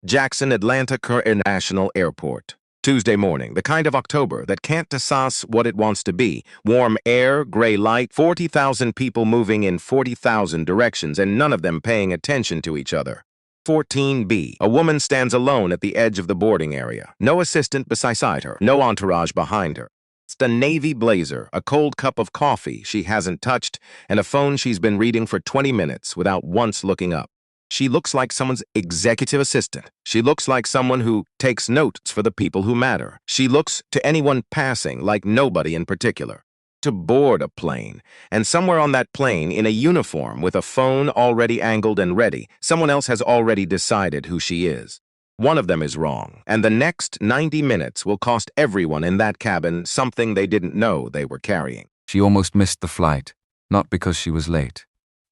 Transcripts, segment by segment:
Jackson, Atlanta International Airport. Tuesday morning, the kind of October that can't decide what it wants to be. Warm air, gray light, 40,000 people moving in 40,000 directions and none of them paying attention to each other. 14B. A woman stands alone at the edge of the boarding area. No assistant beside her, no entourage behind her. It's a navy blazer, a cold cup of coffee she hasn't touched, and a phone she's been reading for 20 minutes without once looking up. She looks like someone's executive assistant. She looks like someone who takes notes for the people who matter. She looks to anyone passing like nobody in particular. To board a plane, and somewhere on that plane, in a uniform with a phone already angled and ready, someone else has already decided who she is. One of them is wrong, and the next 90 minutes will cost everyone in that cabin something they didn't know they were carrying. She almost missed the flight, not because she was late.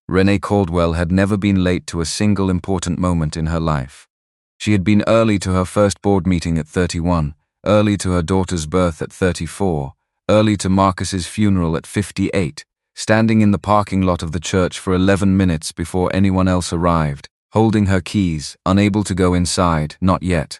Renee Caldwell had never been late to a single important moment in her life. She had been early to her first board meeting at 31, early to her daughter's birth at 34, early to Marcus's funeral at 58, standing in the parking lot of the church for 11 minutes before anyone else arrived, holding her keys, unable to go inside, not yet.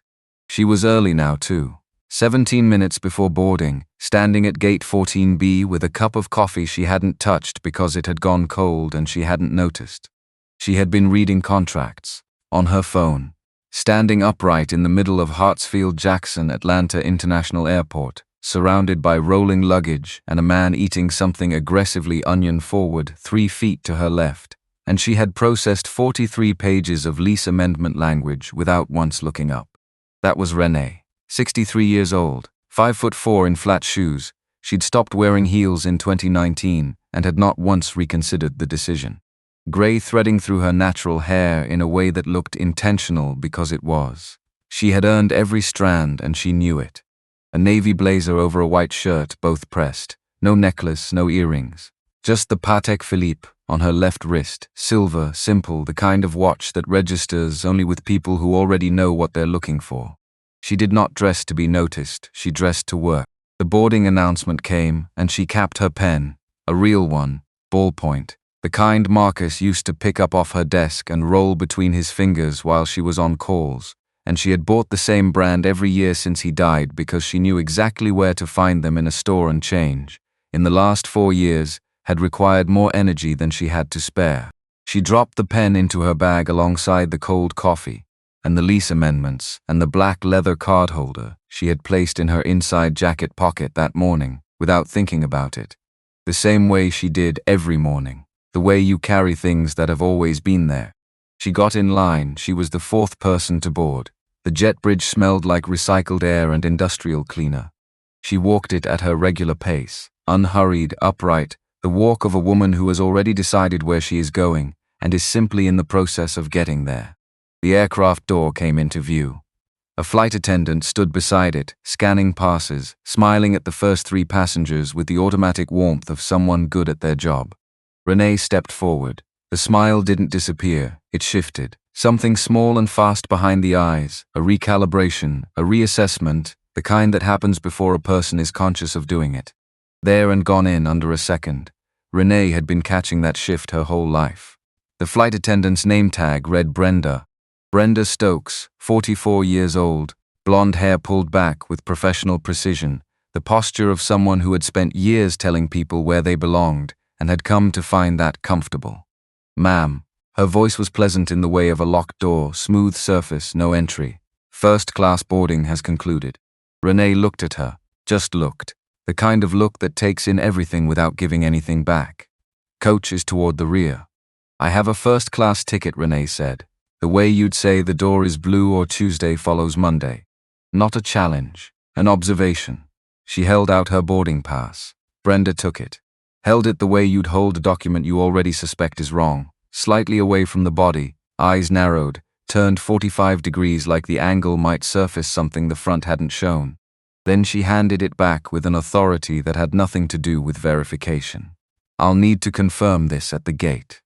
She was early now too. 17 minutes before boarding, standing at gate 14B with a cup of coffee she hadn't touched because it had gone cold and she hadn't noticed. She had been reading contracts, on her phone, standing upright in the middle of Hartsfield-Jackson Atlanta International Airport, surrounded by rolling luggage and a man eating something aggressively onion-forward 3 feet to her left, and she had processed 43 pages of lease amendment language without once looking up. That was Renee. 63 years old, 5'4" in flat shoes. She'd stopped wearing heels in 2019 and had not once reconsidered the decision. Gray threading through her natural hair in a way that looked intentional because it was. She had earned every strand and she knew it. A navy blazer over a white shirt, both pressed. No necklace, no earrings. Just the Patek Philippe on her left wrist, silver, simple, the kind of watch that registers only with people who already know what they're looking for. She did not dress to be noticed, she dressed to work. The boarding announcement came, and she capped her pen, a real one, ballpoint, the kind Marcus used to pick up off her desk and roll between his fingers while she was on calls, and she had bought the same brand every year since he died because she knew exactly where to find them in a store and change. In the last 4 years, had required more energy than she had to spare. She dropped the pen into her bag alongside the cold coffee, and the lease amendments, and the black leather card holder she had placed in her inside jacket pocket that morning, without thinking about it. The same way she did every morning, the way you carry things that have always been there. She got in line, she was the 4th person to board. The jet bridge smelled like recycled air and industrial cleaner. She walked it at her regular pace, unhurried, upright, the walk of a woman who has already decided where she is going, and is simply in the process of getting there. The aircraft door came into view. A flight attendant stood beside it, scanning passes, smiling at the first 3 passengers with the automatic warmth of someone good at their job. Renee stepped forward. The smile didn't disappear, it shifted. Something small and fast behind the eyes, a recalibration, a reassessment, the kind that happens before a person is conscious of doing it. There and gone in under a second. Renee had been catching that shift her whole life. The flight attendant's name tag read Brenda. Brenda Stokes, 44 years old, blonde hair pulled back with professional precision, the posture of someone who had spent years telling people where they belonged and had come to find that comfortable. Ma'am. Her voice was pleasant in the way of a locked door, smooth surface, no entry. First-class boarding has concluded. Renee looked at her, just looked, the kind of look that takes in everything without giving anything back. Coach is toward the rear. I have a first-class ticket, Renee said. The way you'd say the door is blue or Tuesday follows Monday. Not a challenge, an observation. She held out her boarding pass. Brenda took it. Held it the way you'd hold a document you already suspect is wrong, slightly away from the body, eyes narrowed, turned 45 degrees like the angle might surface something the front hadn't shown. Then she handed it back with an authority that had nothing to do with verification. I'll need to confirm this at the gate.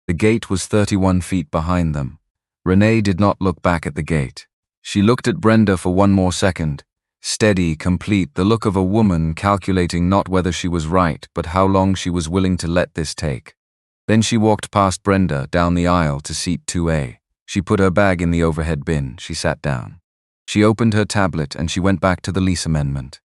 The gate was 31 feet behind them. Renee did not look back at the gate. She looked at Brenda for one more second. Steady, complete, the look of a woman calculating not whether she was right, but how long she was willing to let this take. Then she walked past Brenda down the aisle to seat 2A. She put her bag in the overhead bin. She sat down. She opened her tablet and she went back to the lease amendment.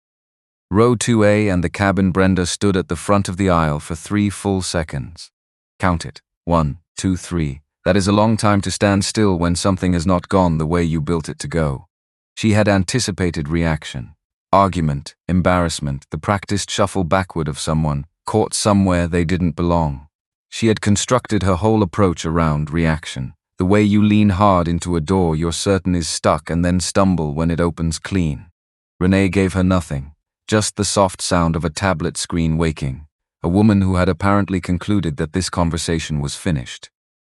Row 2A and the cabin. Brenda stood at the front of the aisle for 3 full seconds. Count it. 1, 2, 3. That is a long time to stand still when something has not gone the way you built it to go. She had anticipated reaction. Argument, embarrassment, the practiced shuffle backward of someone, caught somewhere they didn't belong. She had constructed her whole approach around reaction. The way you lean hard into a door you're certain is stuck and then stumble when it opens clean. Renee gave her nothing, just the soft sound of a tablet screen waking, a woman who had apparently concluded that this conversation was finished,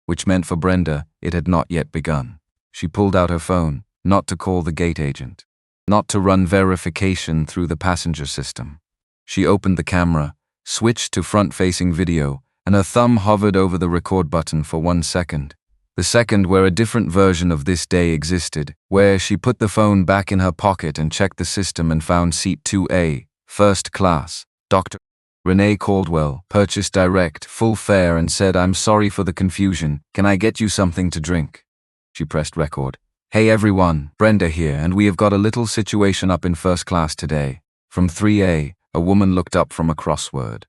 which meant for Brenda it had not yet begun. She pulled out her phone, not to call the gate agent, not to run verification through the passenger system. She opened the camera, switched to front-facing video, and her thumb hovered over the record button for 1 second. The second where a different version of this day existed, where she put the phone back in her pocket and checked the system and found seat 2A, first class, Dr. Renee Caldwell, purchased direct, full fare, and said, "I'm sorry for the confusion. Can I get you something to drink?" She pressed record. "Hey everyone, Brenda here, and we have got a little situation up in first class today." From 3A, a woman looked up from a crossword.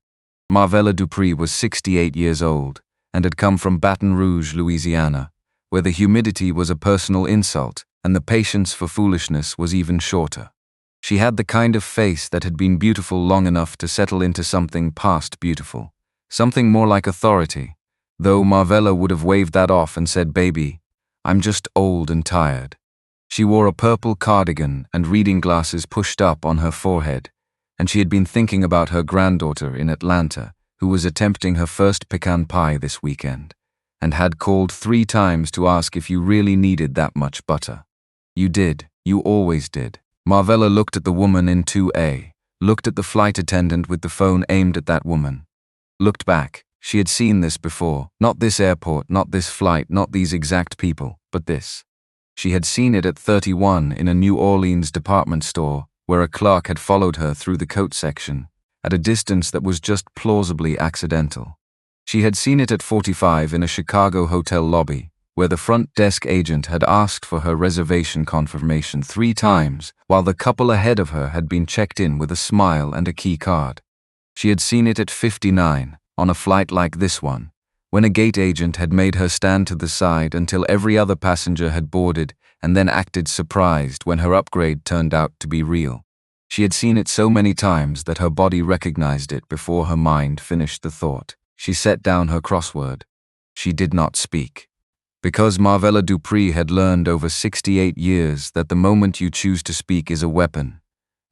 Marvella Dupree was 68 years old and had come from Baton Rouge, Louisiana, where the humidity was a personal insult and the patience for foolishness was even shorter. She had the kind of face that had been beautiful long enough to settle into something past beautiful, something more like authority, though Marvella would have waved that off and said, "Baby, I'm just old and tired." She wore a purple cardigan and reading glasses pushed up on her forehead, and she had been thinking about her granddaughter in Atlanta, who was attempting her first pecan pie this weekend, and had called 3 times to ask if you really needed that much butter. You did, you always did. Marvella looked at the woman in 2A, looked at the flight attendant with the phone aimed at that woman, looked back. She had seen this before, not this airport, not this flight, not these exact people, but this. She had seen it at 31 in a New Orleans department store, where a clerk had followed her through the coat section, at a distance that was just plausibly accidental. She had seen it at 45 in a Chicago hotel lobby, where the front desk agent had asked for her reservation confirmation 3 times, while the couple ahead of her had been checked in with a smile and a key card. She had seen it at 59, on a flight like this one, when a gate agent had made her stand to the side until every other passenger had boarded and then acted surprised when her upgrade turned out to be real. She had seen it so many times that her body recognized it before her mind finished the thought. She set down her crossword. She did not speak. Because Marvella Dupree had learned over 68 years that the moment you choose to speak is a weapon,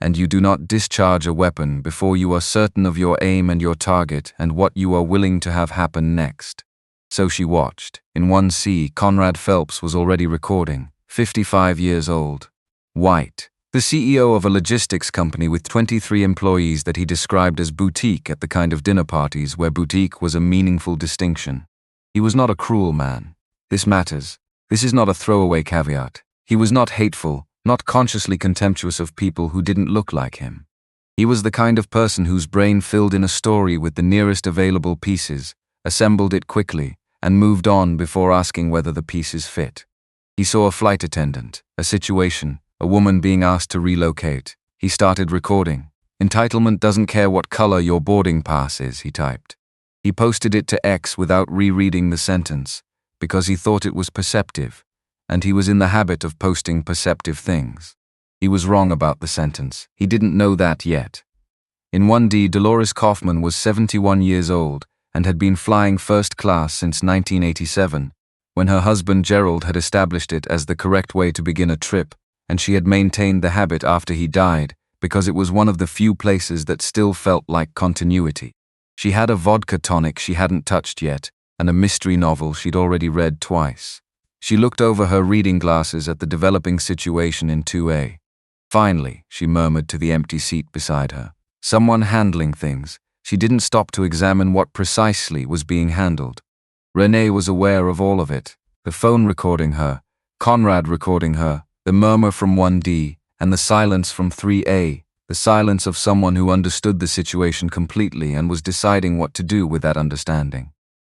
and you do not discharge a weapon before you are certain of your aim and your target and what you are willing to have happen next. So she watched. In 1C, Conrad Phelps was already recording, 55 years old. White. The CEO of a logistics company with 23 employees that he described as boutique at the kind of dinner parties where boutique was a meaningful distinction. He was not a cruel man. This matters. This is not a throwaway caveat. He was not hateful, not consciously contemptuous of people who didn't look like him. He was the kind of person whose brain filled in a story with the nearest available pieces, assembled it quickly, and moved on before asking whether the pieces fit. He saw a flight attendant, a situation, a woman being asked to relocate. He started recording. "Entitlement doesn't care what color your boarding pass is," he typed. He posted it to X without rereading the sentence, because he thought it was perceptive, and he was in the habit of posting perceptive things. He was wrong about the sentence. He didn't know that yet. In 1D, Dolores Kaufman was 71 years old and had been flying first class since 1987, when her husband Gerald had established it as the correct way to begin a trip, and she had maintained the habit after he died because it was one of the few places that still felt like continuity. She had a vodka tonic she hadn't touched yet, and a mystery novel she'd already read twice. She looked over her reading glasses at the developing situation in 2A. "Finally," she murmured to the empty seat beside her. Someone handling things. She didn't stop to examine what precisely was being handled. Renee was aware of all of it. The phone recording her, Conrad recording her, the murmur from 1D, and the silence from 3A, the silence of someone who understood the situation completely and was deciding what to do with that understanding.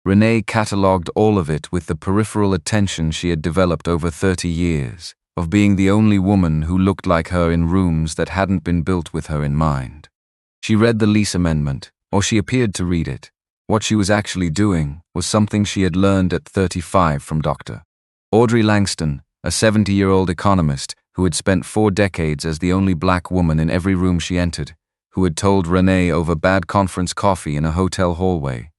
Renee catalogued all of it with the peripheral attention she had developed over 30 years, of being the only woman who looked like her in rooms that hadn't been built with her in mind. She read the lease amendment, or she appeared to read it. What she was actually doing was something she had learned at 35 from Dr. Audrey Langston, a 70-year-old economist who had spent 4 decades as the only black woman in every room she entered, who had told Renee over bad conference coffee in a hotel hallway.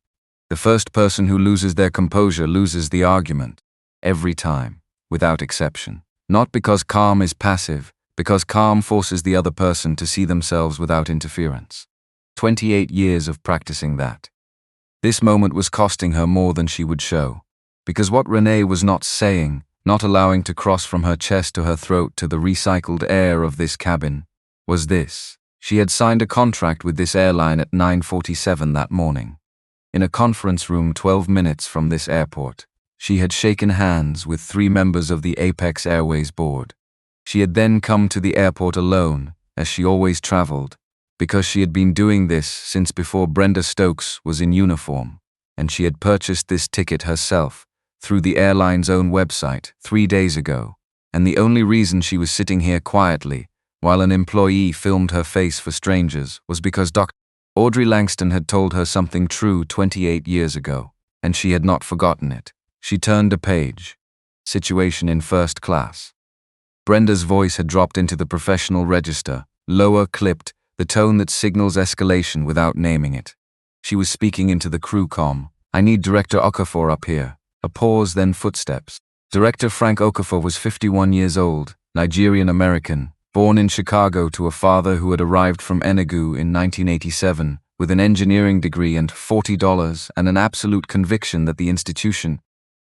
The first person who loses their composure loses the argument. Every time, without exception. Not because calm is passive, because calm forces the other person to see themselves without interference. 28 years of practicing that. This moment was costing her more than she would show, because what Renee was not saying, not allowing to cross from her chest to her throat to the recycled air of this cabin, was this. She had signed a contract with this airline at 9:47 that morning. In a conference room 12 minutes from this airport, she had shaken hands with 3 members of the Apex Airways board. She had then come to the airport alone, as she always traveled, because she had been doing this since before Brenda Stokes was in uniform, and she had purchased this ticket herself through the airline's own website 3 days ago, and the only reason she was sitting here quietly while an employee filmed her face for strangers was because Dr. Audrey Langston had told her something true 28 years ago, and she had not forgotten it. She turned a page. Situation in first class. Brenda's voice had dropped into the professional register, lower, clipped, the tone that signals escalation without naming it. She was speaking into the crew comm. "I need Director Okafor up here." A pause, then footsteps. Director Frank Okafor was 51 years old, Nigerian-American, born in Chicago to a father who had arrived from Enugu in 1987 with an engineering degree and $40 and an absolute conviction that the institution,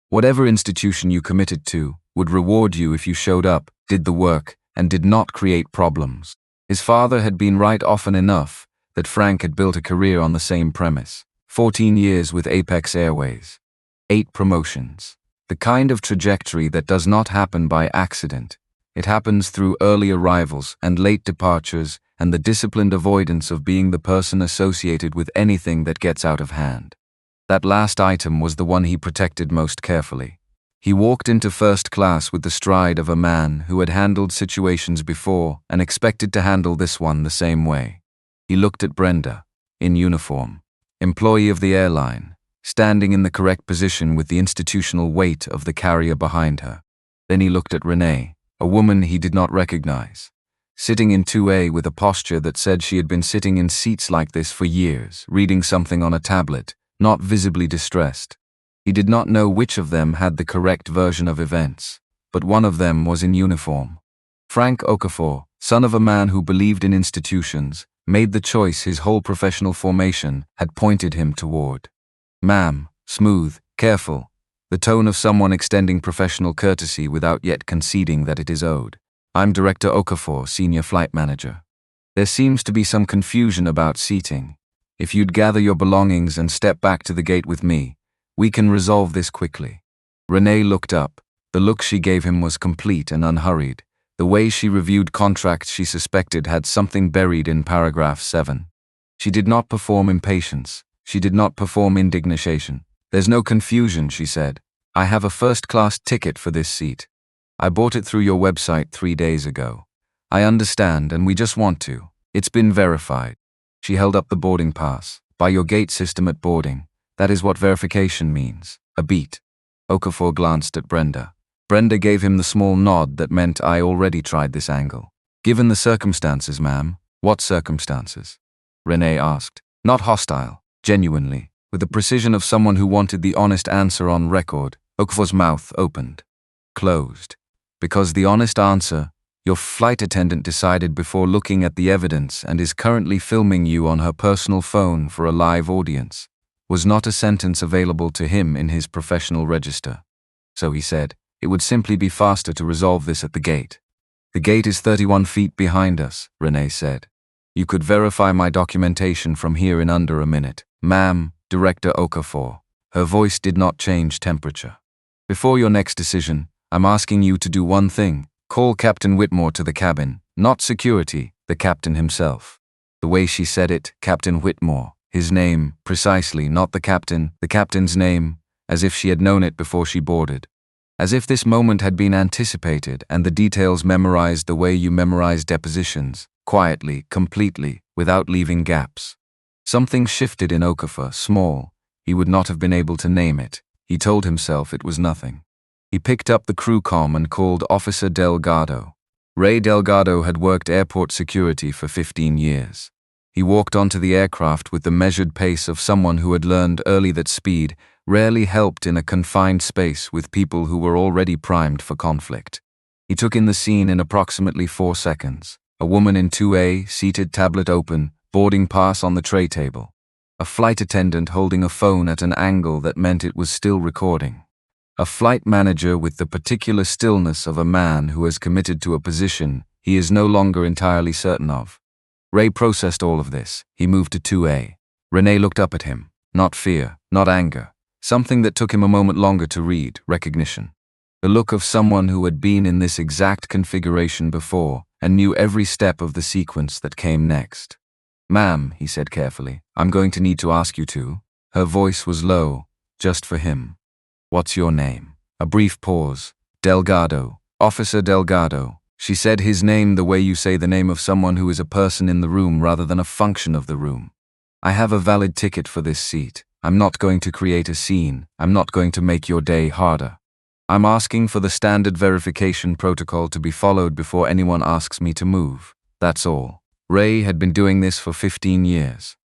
whatever institution you committed to, would reward you if you showed up, did the work, and did not create problems. His father had been right often enough that Frank had built a career on the same premise. 14 years with Apex Airways. 8 promotions. The kind of trajectory that does not happen by accident. It happens through early arrivals and late departures and the disciplined avoidance of being the person associated with anything that gets out of hand. That last item was the one he protected most carefully. He walked into first class with the stride of a man who had handled situations before and expected to handle this one the same way. He looked at Brenda, in uniform, employee of the airline, standing in the correct position with the institutional weight of the carrier behind her. Then he looked at Renee, a woman he did not recognize, sitting in 2A with a posture that said she had been sitting in seats like this for years, reading something on a tablet, not visibly distressed. He did not know which of them had the correct version of events, but one of them was in uniform. Frank Okafor, son of a man who believed in institutions, made the choice his whole professional formation had pointed him toward. "Ma'am," smooth, careful, the tone of someone extending professional courtesy without yet conceding that it is owed. "I'm Director Okafor, Senior Flight Manager. There seems to be some confusion about seating. If you'd gather your belongings and step back to the gate with me, we can resolve this quickly." Renee looked up. The look she gave him was complete and unhurried. The way she reviewed contracts she suspected had something buried in paragraph 7. She did not perform impatience. She did not perform indignation. "There's no confusion," she said. "I have a first-class ticket for this seat. I bought it through your website 3 days ago. I understand, and we just want to. It's been verified." She held up the boarding pass. "By your gate system at boarding. That is what verification means. A beat." Okafor glanced at Brenda. Brenda gave him the small nod that meant, "I already tried this angle." "Given the circumstances, ma'am." "What circumstances?" Renee asked. Not hostile, genuinely, with the precision of someone who wanted the honest answer on record. Okafor's mouth opened. Closed. "Because the honest answer, your flight attendant decided before looking at the evidence and is currently filming you on her personal phone for a live audience, was not a sentence available to him in his professional register. So he said, it would simply be faster to resolve this at the gate." "The gate is 31 feet behind us," Renee said. "You could verify my documentation from here in under a minute." "Ma'am, Director Okafor." Her voice did not change temperature. "Before your next decision, I'm asking you to do one thing. Call Captain Whitmore to the cabin, not security, the captain himself." The way she said it, Captain Whitmore, His name, precisely, not the captain's name, as if she had known it before she boarded. As if this moment had been anticipated and the details memorized the way you memorize depositions, quietly, completely, without leaving gaps. Something shifted in Okafor, small. He would not have been able to name it. He told himself it was nothing. He picked up the crew comm and called Officer Delgado. Ray Delgado had worked airport security for 15 years. He walked onto the aircraft with the measured pace of someone who had learned early that speed rarely helped in a confined space with people who were already primed for conflict. He took in the scene in approximately 4 seconds. A woman in 2A, seated, tablet open, boarding pass on the tray table. A flight attendant holding a phone at an angle that meant it was still recording. A flight manager with the particular stillness of a man who has committed to a position he is no longer entirely certain of. Ray processed all of this. He moved to 2A. Renee looked up at him. Not fear, not anger. Something that took him a moment longer to read, recognition. The look of someone who had been in this exact configuration before and knew every step of the sequence that came next. "Ma'am," he said carefully, "I'm going to need to ask you to." Her voice was low, just for him. "What's your name?" A brief pause. "Delgado. Officer Delgado." She said his name the way you say the name of someone who is a person in the room rather than a function of the room. "I have a valid ticket for this seat. I'm not going to create a scene. I'm not going to make your day harder. I'm asking for the standard verification protocol to be followed before anyone asks me to move. That's all." Ray had been doing this for 15 years.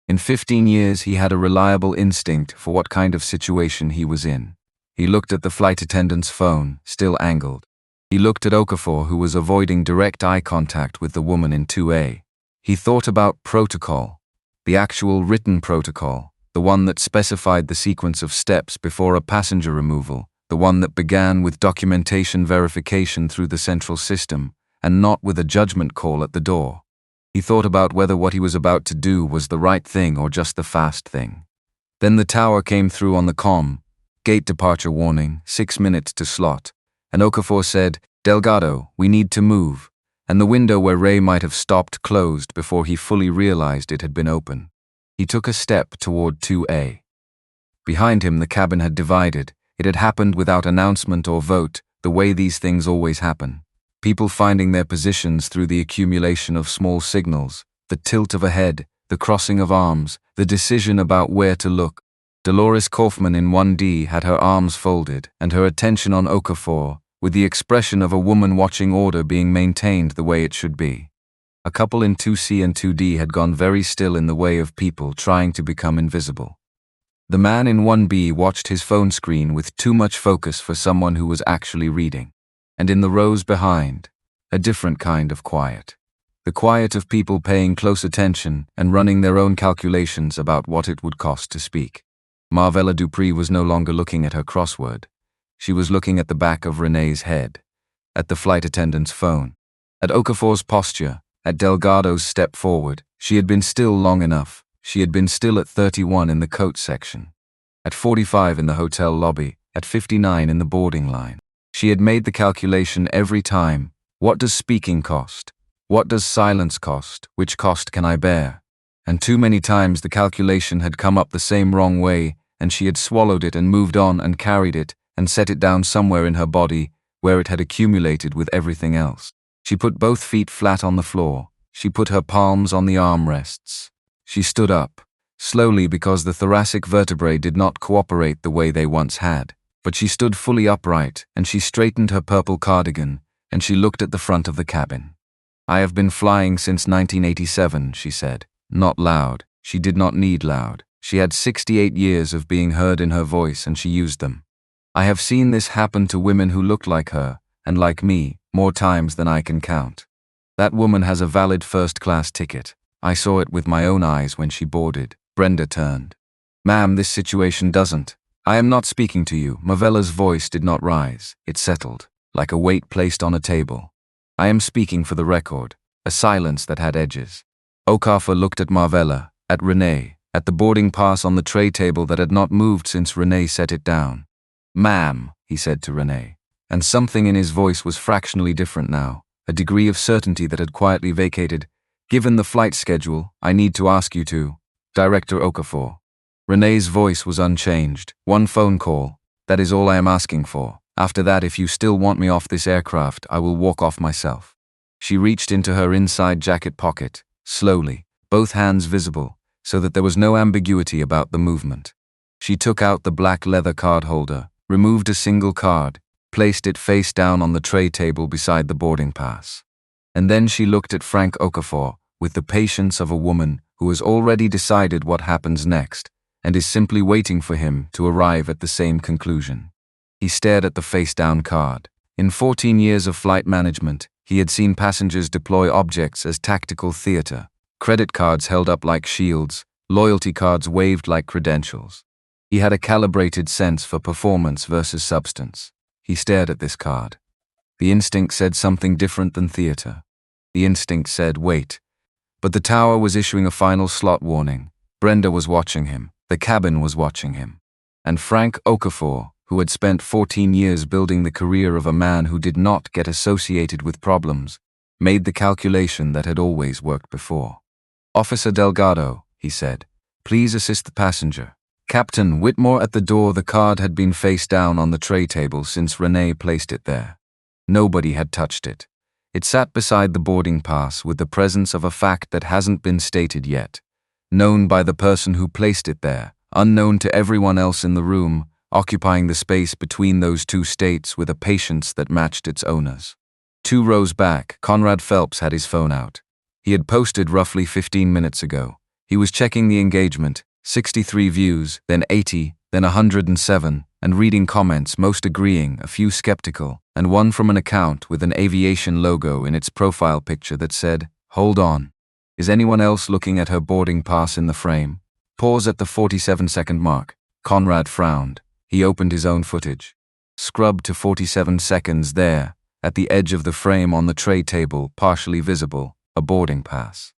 In 15 years, he had a reliable instinct for what kind of situation he was in. He looked at the flight attendant's phone, still angled. He looked at Okafor, who was avoiding direct eye contact with the woman in 2A. He thought about protocol, the actual written protocol, the one that specified the sequence of steps before a passenger removal, the one that began with documentation verification through the central system, and not with a judgment call at the door. He thought about whether what he was about to do was the right thing or just the fast thing. Then the tower came through on the comm. "Gate departure warning, 6 minutes to slot." And Okafor said, "Delgado, we need to move." And the window where Ray might have stopped closed before he fully realized it had been open. He took a step toward 2A. Behind him, the cabin had divided. It had happened without announcement or vote, the way these things always happen. People finding their positions through the accumulation of small signals, the tilt of a head, the crossing of arms, the decision about where to look. Dolores Kaufman in 1D had her arms folded and her attention on Okafor, with the expression of a woman watching order being maintained the way it should be. A couple in 2C and 2D had gone very still in the way of people trying to become invisible. The man in 1B watched his phone screen with too much focus for someone who was actually reading. And in the rows behind, a different kind of quiet. The quiet of people paying close attention and running their own calculations about what it would cost to speak. Marvella Dupree was no longer looking at her crossword. She was looking at the back of Renee's head, at the flight attendant's phone, at Okafor's posture, at Delgado's step forward. She had been still long enough. She had been still at 31 in the coat section, at 45 in the hotel lobby, at 59 in the boarding line. She had made the calculation every time. What does speaking cost? What does silence cost? Which cost can I bear? And too many times the calculation had come up the same wrong way, and she had swallowed it and moved on and carried it and set it down somewhere in her body where it had accumulated with everything else. She put both feet flat on the floor. She put her palms on the armrests. She stood up, slowly because the thoracic vertebrae did not cooperate the way they once had. But she stood fully upright, and she straightened her purple cardigan, and she looked at the front of the cabin. "I have been flying since 1987, she said. Not loud. She did not need loud. She had 68 years of being heard in her voice, and she used them. "I have seen this happen to women who looked like her, and like me, more times than I can count. That woman has a valid first-class ticket. I saw it with my own eyes when she boarded." Brenda turned. "Ma'am, this situation doesn't. I am not speaking to you." Marvella's voice did not rise. It settled, like a weight placed on a table. "I am speaking for the record." A silence that had edges. Okafor looked at Marvella, at Renee, at the boarding pass on the tray table that had not moved since Renee set it down. "Ma'am," he said to Renee. And something in his voice was fractionally different now, a degree of certainty that had quietly vacated. "Given the flight schedule, I need to ask you to." Director Okafor. Renee's voice was unchanged. One phone call. That is all I am asking for. After that, if you still want me off this aircraft, I will walk off myself. She reached into her inside jacket pocket, slowly, both hands visible, so that there was no ambiguity about the movement. She took out the black leather card holder, removed a single card, placed it face down on the tray table beside the boarding pass. And then she looked at Frank Okafor with the patience of a woman who has already decided what happens next and is simply waiting for him to arrive at the same conclusion. He stared at the face-down card. In 14 years of flight management, he had seen passengers deploy objects as tactical theater, credit cards held up like shields, loyalty cards waved like credentials. He had a calibrated sense for performance versus substance. He stared at this card. The instinct said something different than theater. The instinct said, wait. But the tower was issuing a final slot warning. Brenda was watching him. The cabin was watching him. And Frank Okafor, who had spent 14 years building the career of a man who did not get associated with problems, made the calculation that had always worked before. Officer Delgado, he said, please assist the passenger. Captain Whitmore at the door. The card had been face down on the tray table since Renee placed it there. Nobody had touched it. It sat beside the boarding pass with the presence of a fact that hasn't been stated yet, known by the person who placed it there, unknown to everyone else in the room, occupying the space between those two states with a patience that matched its owners. 2 rows back, Conrad Phelps had his phone out. He had posted roughly 15 minutes ago. He was checking the engagement, 63 views, then 80, then 107, and reading comments, most agreeing, a few skeptical, and one from an account with an aviation logo in its profile picture that said, hold on. Is anyone else looking at her boarding pass in the frame? Pause at the 47-second mark. Conrad frowned. He opened his own footage. Scrubbed to 47 seconds there, at the edge of the frame on the tray table, partially visible, a boarding pass.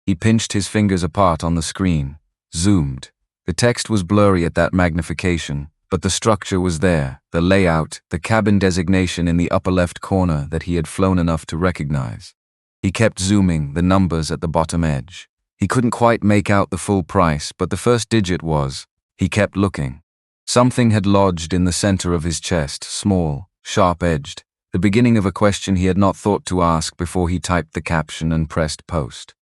He pinched his fingers apart on the screen, zoomed. The text was blurry at that magnification, but the structure was there, the layout, the cabin designation in the upper left corner that he had flown enough to recognize. He kept zooming, the numbers at the bottom edge. He couldn't quite make out the full price, but the first digit was. He kept looking. Something had lodged in the center of his chest, small, sharp-edged, the beginning of a question he had not thought to ask before he typed the caption and pressed post.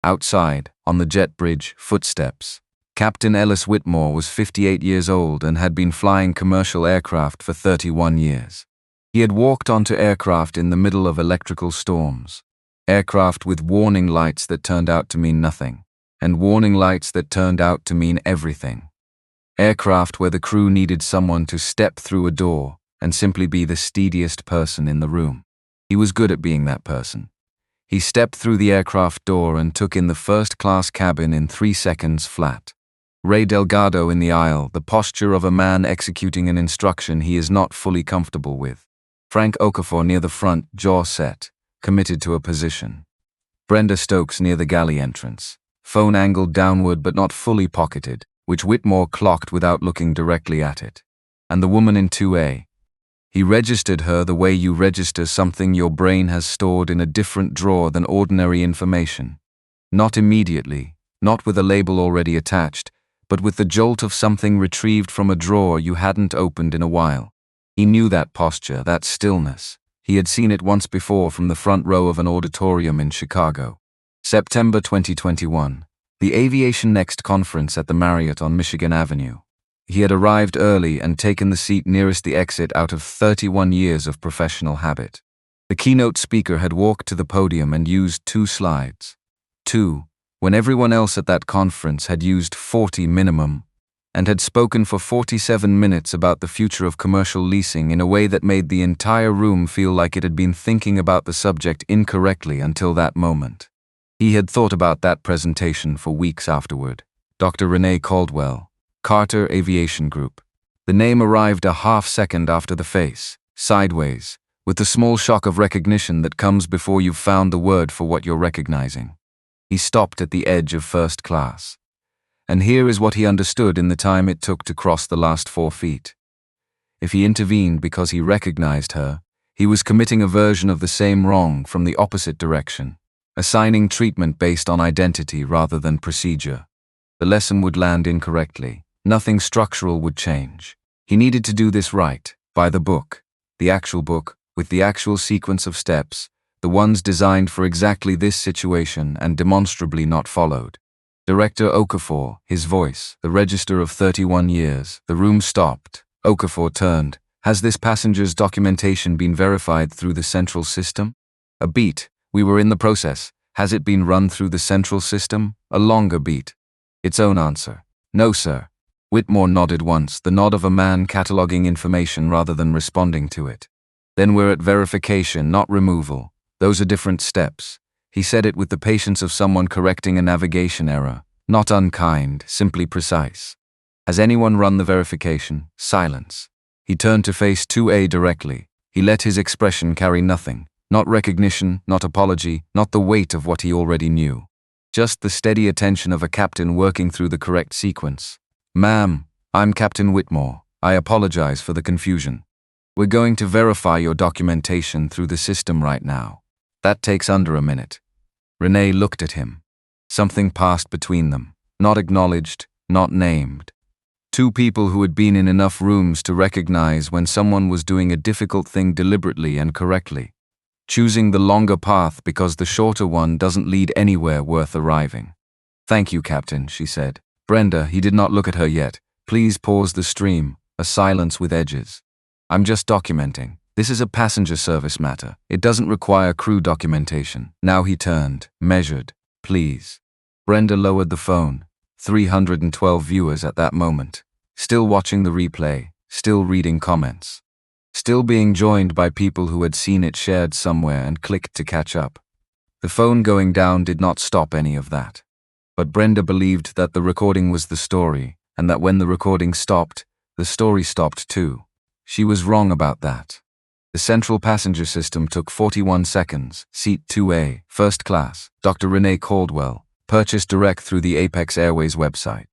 Outside, on the jet bridge, footsteps. Captain Ellis Whitmore was 58 years old and had been flying commercial aircraft for 31 years. He had walked onto aircraft in the middle of electrical storms. Aircraft with warning lights that turned out to mean nothing, and warning lights that turned out to mean everything. Aircraft where the crew needed someone to step through a door and simply be the steadiest person in the room. He was good at being that person. He stepped through the aircraft door and took in the first-class cabin in 3 seconds flat. Ray Delgado in the aisle, the posture of a man executing an instruction he is not fully comfortable with. Frank Okafor near the front, jaw set, committed to a position. Brenda Stokes near the galley entrance, phone angled downward but not fully pocketed, which Whitmore clocked without looking directly at it. And the woman in 2A. He registered her the way you register something your brain has stored in a different drawer than ordinary information. Not immediately, not with a label already attached, but with the jolt of something retrieved from a drawer you hadn't opened in a while. He knew that posture, that stillness. He had seen it once before from the front row of an auditorium in Chicago. September 2021. The Aviation Next conference at the Marriott on Michigan Avenue. He had arrived early and taken the seat nearest the exit out of 31 years of professional habit. The keynote speaker had walked to the podium and used 2 slides. 2, when everyone else at that conference had used 40 minimum, and had spoken for 47 minutes about the future of commercial leasing in a way that made the entire room feel like it had been thinking about the subject incorrectly until that moment. He had thought about that presentation for weeks afterward. Dr. Renee Caldwell, Carter Aviation Group. The name arrived a half-second after the face, sideways, with the small shock of recognition that comes before you've found the word for what you're recognizing. He stopped at the edge of first class. And here is what he understood in the time it took to cross the last 4 feet. If he intervened because he recognized her, he was committing a version of the same wrong from the opposite direction, assigning treatment based on identity rather than procedure. The lesson would land incorrectly. Nothing structural would change. He needed to do this right, by the book. The actual book, with the actual sequence of steps, the ones designed for exactly this situation and demonstrably not followed. Director Okafor, his voice, the register of 31 years. The room stopped. Okafor turned. Has this passenger's documentation been verified through the central system? A beat. We were in the process. Has it been run through the central system? A longer beat. Its own answer. No, sir. Whitmore nodded once, the nod of a man cataloging information rather than responding to it. Then we're at verification, not removal. Those are different steps. He said it with the patience of someone correcting a navigation error. Not unkind, simply precise. Has anyone run the verification? Silence. He turned to face 2A directly. He let his expression carry nothing. Not recognition, not apology, not the weight of what he already knew. Just the steady attention of a captain working through the correct sequence. Ma'am, I'm Captain Whitmore. I apologize for the confusion. We're going to verify your documentation through the system right now. That takes under a minute. Renee looked at him. Something passed between them. Not acknowledged, not named. Two people who had been in enough rooms to recognize when someone was doing a difficult thing deliberately and correctly. Choosing the longer path because the shorter one doesn't lead anywhere worth arriving. Thank you, Captain, she said. Brenda, he did not look at her yet. Please pause the stream. A silence with edges. I'm just documenting. This is a passenger service matter. It doesn't require crew documentation. Now he turned, measured. Please. Brenda lowered the phone. 312 viewers at that moment. Still watching the replay. Still reading comments. Still being joined by people who had seen it shared somewhere and clicked to catch up. The phone going down did not stop any of that. But Brenda believed that the recording was the story, and that when the recording stopped, the story stopped too. She was wrong about that. The central passenger system took 41 seconds, seat 2A, first class, Dr. Renee Caldwell, purchased direct through the Apex Airways website.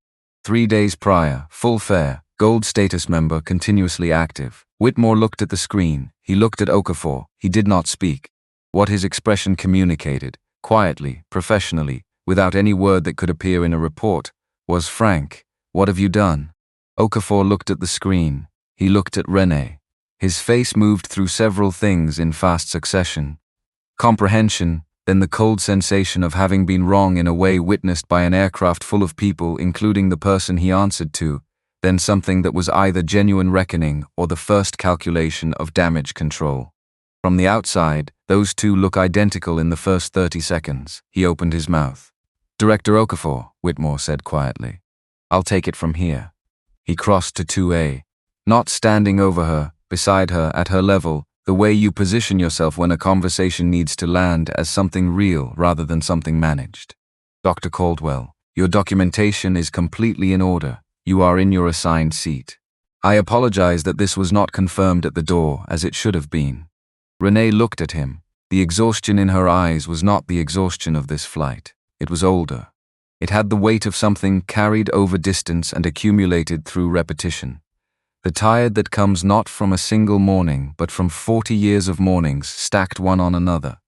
3 days prior, full fare, gold status member, continuously active. Whitmore looked at the screen. He looked at Okafor. He did not speak. What his expression communicated, quietly, professionally, without any word that could appear in a report, was frank. What have you done? Okafor looked at the screen. He looked at Renee. His face moved through several things in fast succession. Comprehension, then the cold sensation of having been wrong in a way witnessed by an aircraft full of people, including the person he answered to, then something that was either genuine reckoning or the first calculation of damage control. From the outside, those two look identical in the first 30 seconds. He opened his mouth. Director Okafor, Whitmore said quietly. I'll take it from here. He crossed to 2A. Not standing over her, beside her, at her level, the way you position yourself when a conversation needs to land as something real rather than something managed. Dr. Caldwell, your documentation is completely in order. You are in your assigned seat. I apologize that this was not confirmed at the door as it should have been. Renee looked at him. The exhaustion in her eyes was not the exhaustion of this flight. It was older. It had the weight of something carried over distance and accumulated through repetition. The tired that comes not from a single morning, but from 40 years of mornings stacked one on another,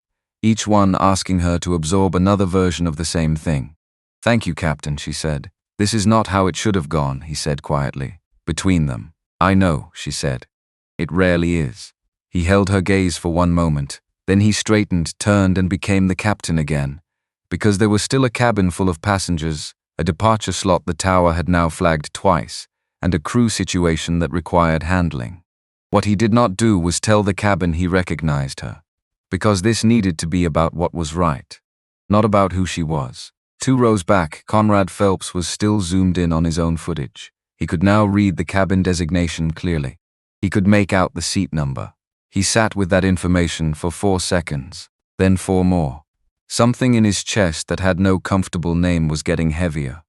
each one asking her to absorb another version of the same thing. Thank you, Captain, she said. This is not how it should have gone, he said quietly. Between them. I know, she said. It rarely is. He held her gaze for one moment, then he straightened, turned, and became the captain again. Because there was still a cabin full of passengers, a departure slot the tower had now flagged twice, and a crew situation that required handling. What he did not do was tell the cabin he recognized her. Because this needed to be about what was right. Not about who she was. 2 rows back, Conrad Phelps was still zoomed in on his own footage. He could now read the cabin designation clearly. He could make out the seat number. He sat with that information for 4 seconds, then 4 more. Something in his chest that had no comfortable name was getting heavier.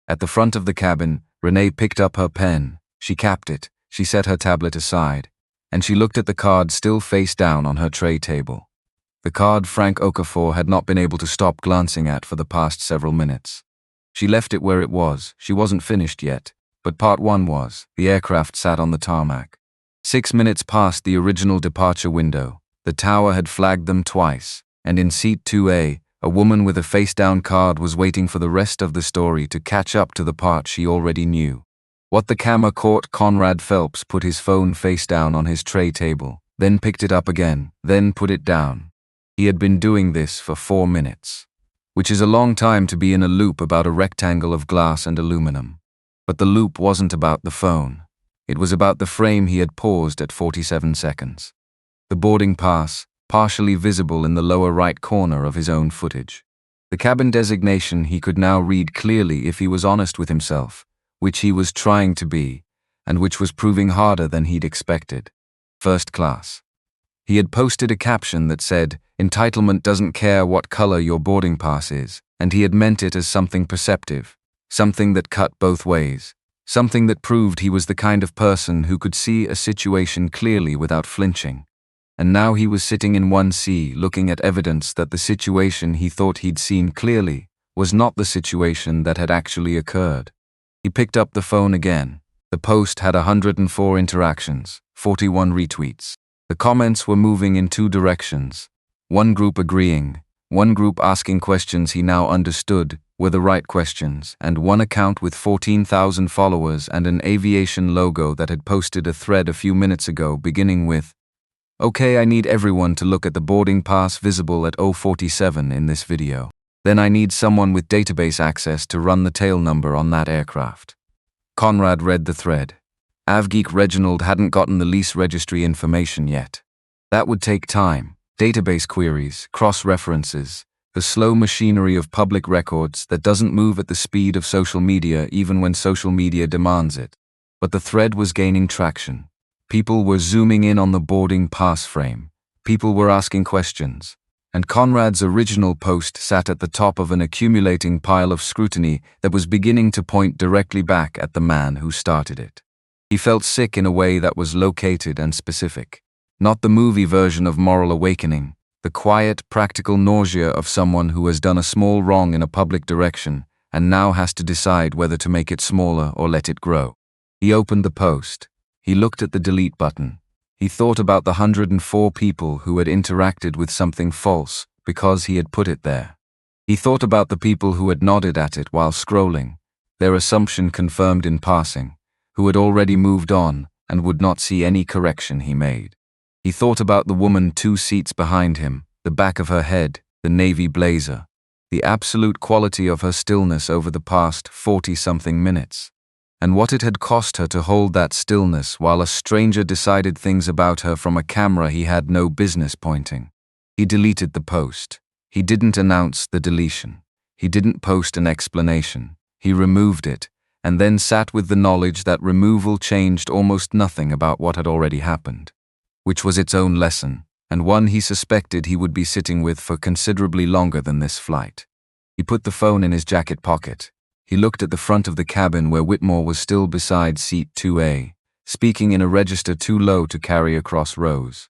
At the front of the cabin, Renee picked up her pen. She capped it. She set her tablet aside. And she looked at the card still face down on her tray table. The card Frank Okafor had not been able to stop glancing at for the past several minutes. She left it where it was. She wasn't finished yet. But part 1 was. The aircraft sat on the tarmac. 6 minutes past the original departure window. The tower had flagged them twice. And in seat 2A, A woman with a face-down card was waiting for the rest of the story to catch up to the part she already knew. What the camera caught, Conrad Phelps put his phone face down on his tray table, then picked it up again, then put it down. He had been doing this for 4 minutes, which is a long time to be in a loop about a rectangle of glass and aluminum. But the loop wasn't about the phone. It was about the frame he had paused at 47 seconds. The boarding pass, partially visible in the lower right corner of his own footage. The cabin designation he could now read clearly if he was honest with himself, which he was trying to be, and which was proving harder than he'd expected. First class. He had posted a caption that said, "Entitlement doesn't care what color your boarding pass is," and he had meant it as something perceptive, something that cut both ways, something that proved he was the kind of person who could see a situation clearly without flinching. And now he was sitting in 1C looking at evidence that the situation he thought he'd seen clearly was not the situation that had actually occurred. He picked up the phone again. The post had 104 interactions, 41 retweets. The comments were moving in 2 directions. One group agreeing, one group asking questions he now understood were the right questions, and one account with 14,000 followers and an aviation logo that had posted a thread a few minutes ago beginning with, "Okay, I need everyone to look at the boarding pass visible at 047 in this video. Then I need someone with database access to run the tail number on that aircraft." Conrad read the thread. Avgeek Reginald hadn't gotten the lease registry information yet. That would take time, database queries, cross-references, the slow machinery of public records that doesn't move at the speed of social media even when social media demands it. But the thread was gaining traction. People were zooming in on the boarding pass frame. People were asking questions. And Conrad's original post sat at the top of an accumulating pile of scrutiny that was beginning to point directly back at the man who started it. He felt sick in a way that was located and specific. Not the movie version of moral awakening, the quiet, practical nausea of someone who has done a small wrong in a public direction and now has to decide whether to make it smaller or let it grow. He opened the post. He looked at the delete button. He thought about the 104 people who had interacted with something false because he had put it there. He thought about the people who had nodded at it while scrolling, their assumption confirmed in passing, who had already moved on and would not see any correction he made. He thought about the woman 2 seats behind him, the back of her head, the navy blazer, the absolute quality of her stillness over the past 40-something minutes, and what it had cost her to hold that stillness while a stranger decided things about her from a camera he had no business pointing. He deleted the post. He didn't announce the deletion. He didn't post an explanation. He removed it, and then sat with the knowledge that removal changed almost nothing about what had already happened, which was its own lesson, and one he suspected he would be sitting with for considerably longer than this flight. He put the phone in his jacket pocket. He looked at the front of the cabin where Whitmore was still beside seat 2A, speaking in a register too low to carry across rows.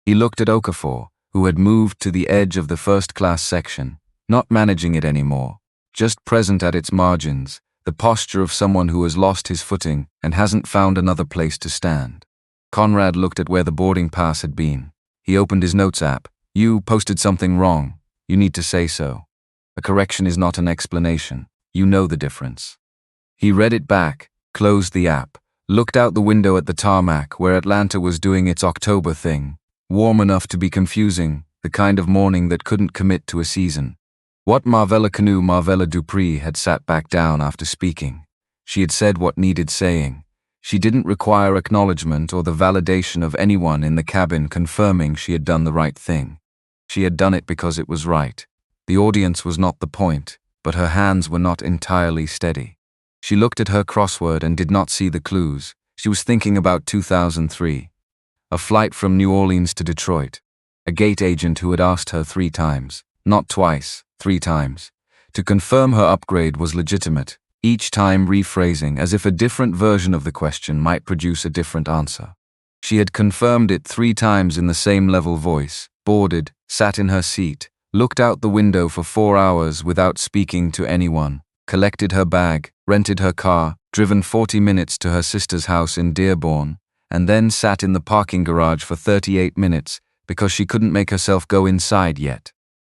He looked at Okafor, who had moved to the edge of the first-class section, not managing it anymore, just present at its margins, the posture of someone who has lost his footing and hasn't found another place to stand. Conrad looked at where the boarding pass had been. He opened his notes app. "You posted something wrong. You need to say so. A correction is not an explanation. You know the difference." He read it back, closed the app, looked out the window at the tarmac where Atlanta was doing its October thing, warm enough to be confusing, the kind of morning that couldn't commit to a season. What Marvella Dupree had sat back down after speaking. She had said what needed saying. She didn't require acknowledgement or the validation of anyone in the cabin confirming she had done the right thing. She had done it because it was right. The audience was not the point, but her hands were not entirely steady. She looked at her crossword and did not see the clues. She was thinking about 2003. A flight from New Orleans to Detroit. A gate agent who had asked her 3 times, not twice, 3 times, to confirm her upgrade was legitimate, each time rephrasing as if a different version of the question might produce a different answer. She had confirmed it 3 times in the same level voice, boarded, sat in her seat, looked out the window for 4 hours without speaking to anyone, collected her bag, rented her car, driven 40 minutes to her sister's house in Dearborn, and then sat in the parking garage for 38 minutes because she couldn't make herself go inside yet.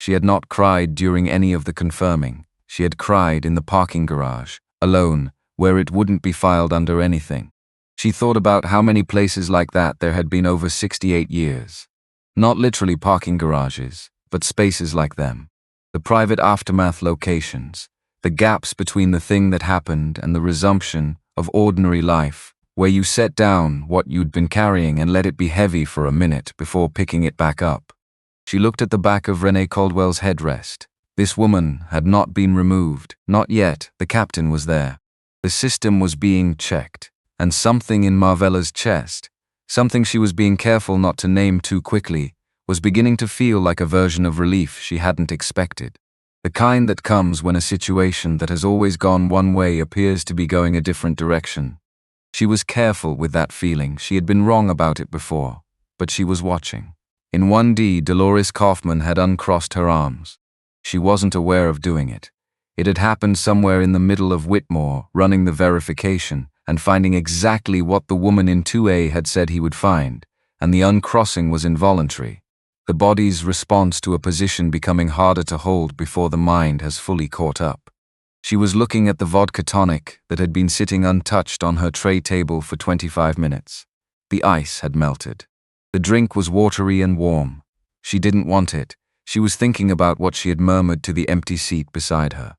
She had not cried during any of the confirming. She had cried in the parking garage, alone, where it wouldn't be filed under anything. She thought about how many places like that there had been over 68 years. Not literally parking garages, but spaces like them. The private aftermath locations, the gaps between the thing that happened and the resumption of ordinary life, where you set down what you'd been carrying and let it be heavy for a minute before picking it back up. She looked at the back of Renee Caldwell's headrest. This woman had not been removed. Not yet. The captain was there. The system was being checked. And something in Marvella's chest, something she was being careful not to name too quickly, was beginning to feel like a version of relief she hadn't expected. The kind that comes when a situation that has always gone one way appears to be going a different direction. She was careful with that feeling. She had been wrong about it before, but she was watching. In 1D, Dolores Kaufman had uncrossed her arms. She wasn't aware of doing it. It had happened somewhere in the middle of Whitmore, running the verification, and finding exactly what the woman in 2A had said he would find, and the uncrossing was involuntary. The body's response to a position becoming harder to hold before the mind has fully caught up. She was looking at the vodka tonic that had been sitting untouched on her tray table for 25 minutes. The ice had melted. The drink was watery and warm. She didn't want it. She was thinking about what she had murmured to the empty seat beside her.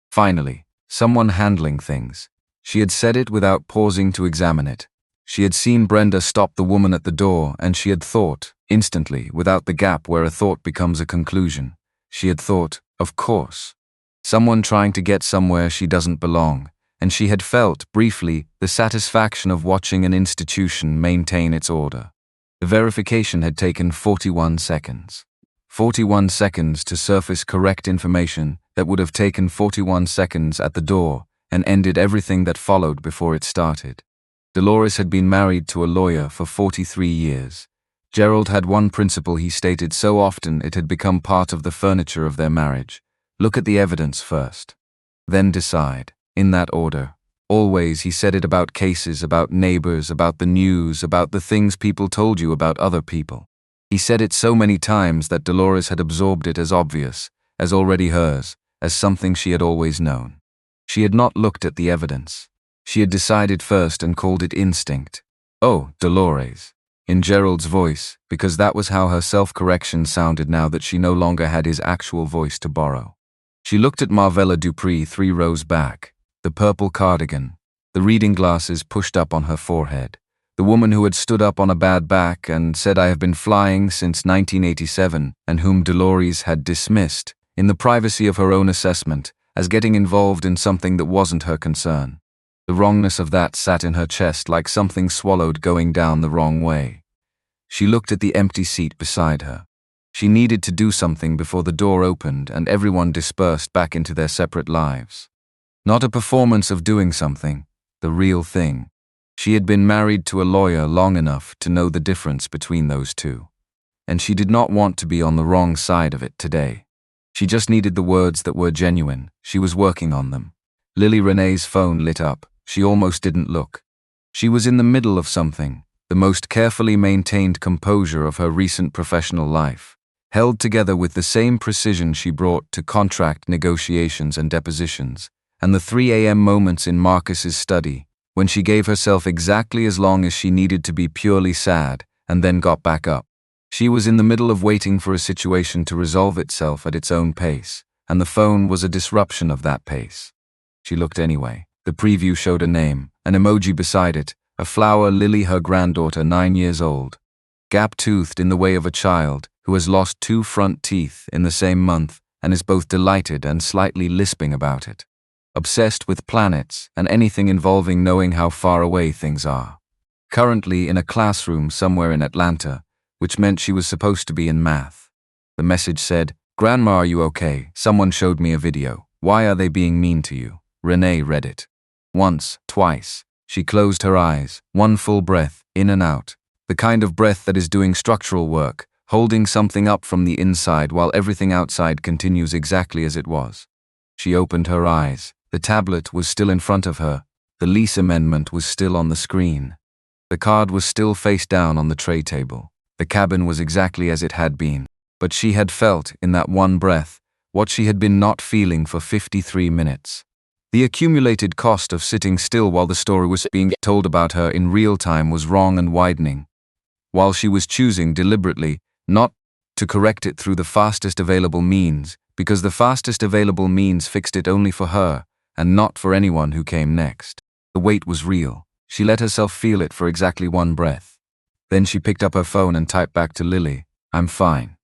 Finally, someone handling things. She had said it without pausing to examine it. She had seen Brenda stop the woman at the door, and she had thought, instantly, without the gap where a thought becomes a conclusion. She had thought, of course. Someone trying to get somewhere she doesn't belong, and she had felt, briefly, the satisfaction of watching an institution maintain its order. The verification had taken 41 seconds. 41 seconds to surface correct information that would have taken 41 seconds at the door and ended everything that followed before it started. Dolores had been married to a lawyer for 43 years. Gerald had one principle he stated so often it had become part of the furniture of their marriage. Look at the evidence first. Then decide, in that order. Always he said it about cases, about neighbors, about the news, about the things people told you about other people. He said it so many times that Dolores had absorbed it as obvious, as already hers, as something she had always known. She had not looked at the evidence. She had decided first and called it instinct. Oh, Dolores. In Gerald's voice, because that was how her self-correction sounded now that she no longer had his actual voice to borrow. She looked at Marvella Dupree 3 rows back. The purple cardigan, the reading glasses pushed up on her forehead, the woman who had stood up on a bad back and said I have been flying since 1987 and whom Dolores had dismissed, in the privacy of her own assessment, as getting involved in something that wasn't her concern. The wrongness of that sat in her chest like something swallowed going down the wrong way. She looked at the empty seat beside her. She needed to do something before the door opened and everyone dispersed back into their separate lives. Not a performance of doing something, the real thing. She had been married to a lawyer long enough to know the difference between those two. And she did not want to be on the wrong side of it today. She just needed the words that were genuine. She was working on them. Lily Renee's phone lit up. She almost didn't look. She was in the middle of something, the most carefully maintained composure of her recent professional life, held together with the same precision she brought to contract negotiations and depositions. And the 3 a.m. moments in Marcus's study, when she gave herself exactly as long as she needed to be purely sad, and then got back up. She was in the middle of waiting for a situation to resolve itself at its own pace, and the phone was a disruption of that pace. She looked anyway. The preview showed a name, an emoji beside it, a flower lily, her granddaughter, 9 years old. Gap-toothed in the way of a child who has lost 2 front teeth in the same month and is both delighted and slightly lisping about it. Obsessed with planets and anything involving knowing how far away things are. Currently in a classroom somewhere in Atlanta, which meant she was supposed to be in math. The message said, "Grandma, are you okay? Someone showed me a video. Why are they being mean to you?" Renee read it. Once, twice. She closed her eyes, one full breath, in and out. The kind of breath that is doing structural work, holding something up from the inside while everything outside continues exactly as it was. She opened her eyes. The tablet was still in front of her. The lease amendment was still on the screen. The card was still face down on the tray table. The cabin was exactly as it had been. But she had felt, in that one breath, what she had been not feeling for 53 minutes. The accumulated cost of sitting still while the story was being told about her in real time was wrong and widening. While she was choosing deliberately not to correct it through the fastest available means, because the fastest available means fixed it only for her, and not for anyone who came next. The weight was real. She let herself feel it for exactly one breath. Then she picked up her phone and typed back to Lily, "I'm fine.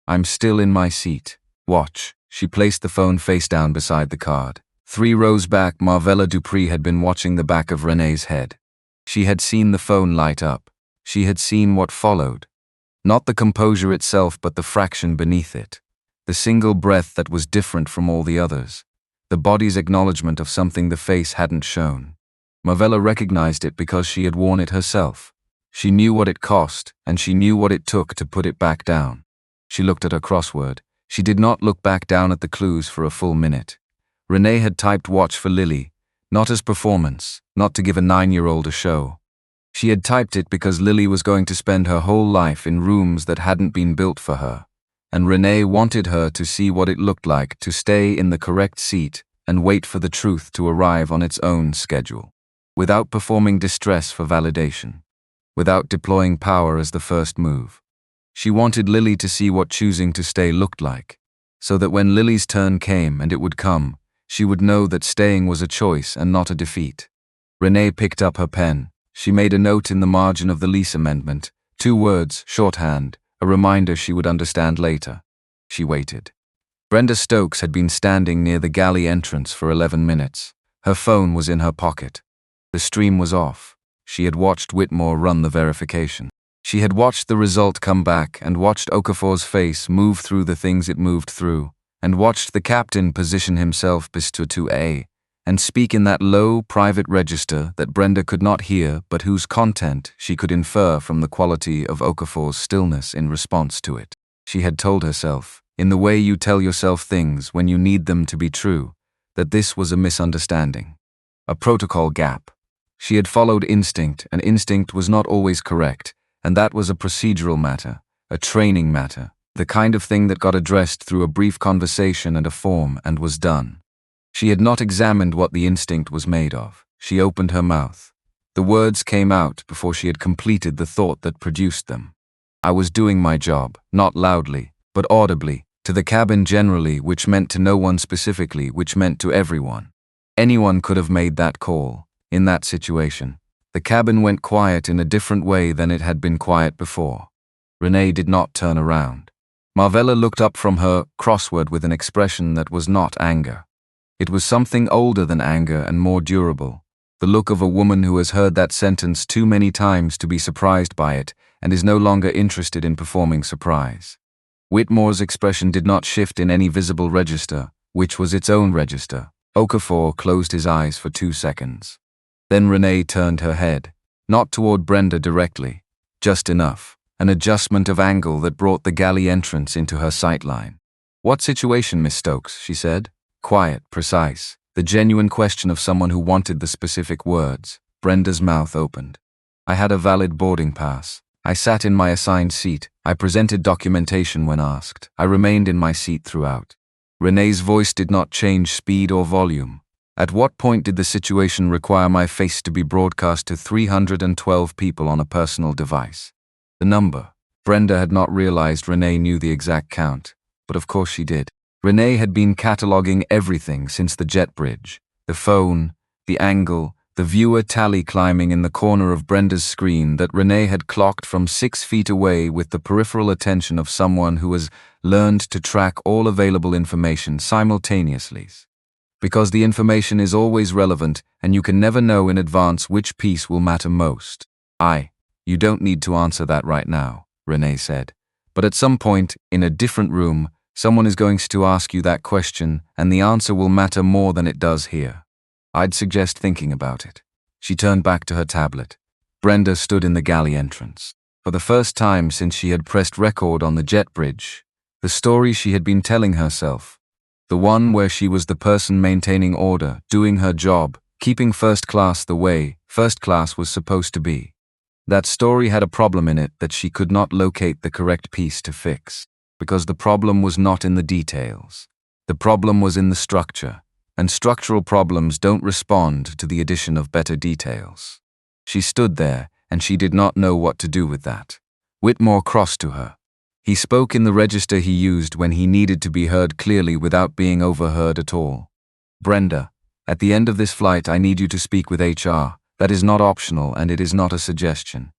I'm still in my seat. Watch." She placed the phone face down beside the card. 3 rows back, Marvella Dupree had been watching the back of Renee's head. She had seen the phone light up. She had seen what followed. Not the composure itself, but the fraction beneath it. The single breath that was different from all the others. The body's acknowledgement of something the face hadn't shown. Marvella recognized it because she had worn it herself. She knew what it cost, and she knew what it took to put it back down. She looked at her crossword. She did not look back down at the clues for a full minute. Renee had typed "watch for Lily," not as performance, not to give a 9-year-old a show. She had typed it because Lily was going to spend her whole life in rooms that hadn't been built for her, and Renee wanted her to see what it looked like to stay in the correct seat and wait for the truth to arrive on its own schedule, without performing distress for validation, without deploying power as the first move. She wanted Lily to see what choosing to stay looked like, so that when Lily's turn came, and it would come, she would know that staying was a choice and not a defeat. Renee picked up her pen. She made a note in the margin of the lease amendment, 2 words, shorthand, a reminder she would understand later. She waited. Brenda Stokes had been standing near the galley entrance for 11 minutes. Her phone was in her pocket. The stream was off. She had watched Whitmore run the verification. She had watched the result come back and watched Okafor's face move through the things it moved through, and watched the captain position himself to A, and speak in that low, private register that Brenda could not hear but whose content she could infer from the quality of Okafor's stillness in response to it. She had told herself, in the way you tell yourself things when you need them to be true, that this was a misunderstanding. A protocol gap. She had followed instinct, and instinct was not always correct, and that was a procedural matter, a training matter, the kind of thing that got addressed through a brief conversation and a form and was done. She had not examined what the instinct was made of. She opened her mouth. The words came out before she had completed the thought that produced them. I was doing my job, not loudly, but audibly, to the cabin generally, which meant to no one specifically, which meant to everyone. Anyone could have made that call, in that situation. The cabin went quiet in a different way than it had been quiet before. Renee did not turn around. Marvella looked up from her crossword with an expression that was not anger. It was something older than anger and more durable, the look of a woman who has heard that sentence too many times to be surprised by it and is no longer interested in performing surprise. Whitmore's expression did not shift in any visible register, which was its own register. Okafor closed his eyes for 2 seconds. Then Renee turned her head, not toward Brenda directly, just enough, an adjustment of angle that brought the galley entrance into her sightline. "What situation, Miss Stokes?" she said. Quiet, precise, the genuine question of someone who wanted the specific words. Brenda's mouth opened. "I had a valid boarding pass. I sat in my assigned seat. I presented documentation when asked. I remained in my seat throughout." Renee's voice did not change speed or volume. "At what point did the situation require my face to be broadcast to 312 people on a personal device?" The number. Brenda had not realized Renee knew the exact count, but of course she did. Renee had been cataloging everything since the jet bridge, the phone, the angle, the viewer tally climbing in the corner of Brenda's screen that Renee had clocked from 6 feet away with the peripheral attention of someone who has learned to track all available information simultaneously. Because the information is always relevant and you can never know in advance which piece will matter most. You don't need to answer that right now," Renee said. "But at some point, in a different room, someone is going to ask you that question and the answer will matter more than it does here. I'd suggest thinking about it." She turned back to her tablet. Brenda stood in the galley entrance. For the first time since she had pressed record on the jet bridge, the story she had been telling herself, the one where she was the person maintaining order, doing her job, keeping first class the way first class was supposed to be. That story had a problem in it that she could not locate the correct piece to fix. because the problem was not in the details. The problem was in the structure, and structural problems don't respond to the addition of better details. She stood there, and she did not know what to do with that. Whitmore crossed to her. He spoke in the register he used when he needed to be heard clearly without being overheard at all. "Brenda, at the end of this flight I need you to speak with HR. That is not optional and it is not a suggestion."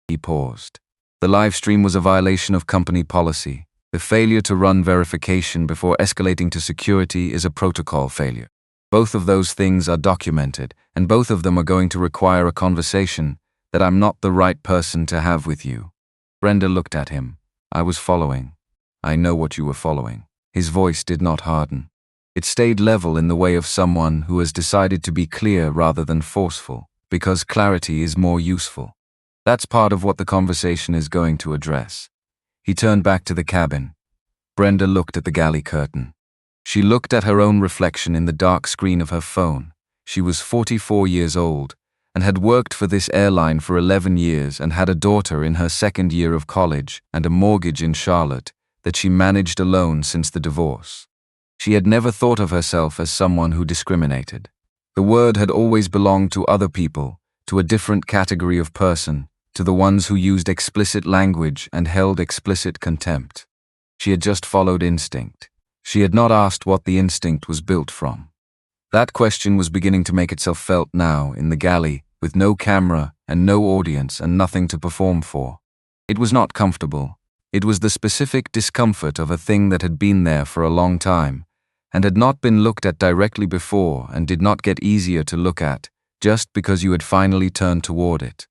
He paused. The live stream was a violation of company policy. The failure to run verification before escalating to security is a protocol failure. Both of those things are documented, and both of them are going to require a conversation that I'm not the right person to have with you. Brenda looked at him. "I was following. I know what you were following." His voice did not harden. It stayed level in the way of someone who has decided to be clear rather than forceful, because clarity is more useful. That's part of what the conversation is going to address. He turned back to the cabin. Brenda looked at the galley curtain. She looked at her own reflection in the dark screen of her phone. She was 44 years old and had worked for this airline for 11 years and had a daughter in her second year of college and a mortgage in Charlotte that she managed alone since the divorce. She had never thought of herself as someone who discriminated. The word had always belonged to other people, to a different category of person, to the ones who used explicit language and held explicit contempt. She had just followed instinct. She had not asked what the instinct was built from. That question was beginning to make itself felt now in the galley, with no camera and no audience and nothing to perform for. It was not comfortable. It was the specific discomfort of a thing that had been there for a long time and had not been looked at directly before and did not get easier to look at just because you had finally turned toward it.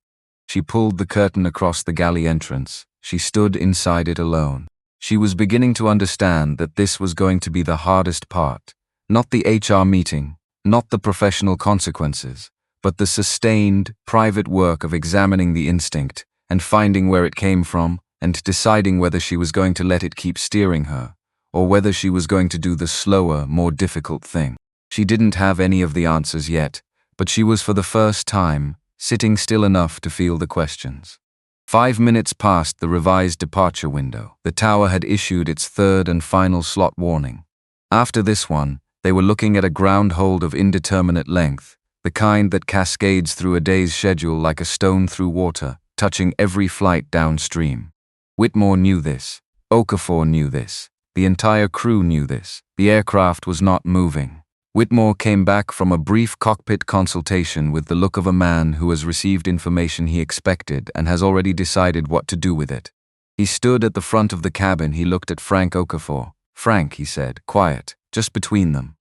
She pulled the curtain across the galley entrance. She stood inside it alone. She was beginning to understand that this was going to be the hardest part. Not the HR meeting, not the professional consequences, but the sustained, private work of examining the instinct and finding where it came from and deciding whether she was going to let it keep steering her, or whether she was going to do the slower, more difficult thing. She didn't have any of the answers yet, but she was for the first time sitting still enough to feel the questions. 5 minutes past the revised departure window. The tower had issued its third and final slot warning. After this one, they were looking at a ground hold of indeterminate length, the kind that cascades through a day's schedule like a stone through water, touching every flight downstream. Whitmore knew this. Okafor knew this. The entire crew knew this. The aircraft was not moving. Whitmore came back from a brief cockpit consultation with the look of a man who has received information he expected and has already decided what to do with it. He stood at the front of the cabin. He looked at Frank Okafor. "Frank," he said, "quiet, just between them.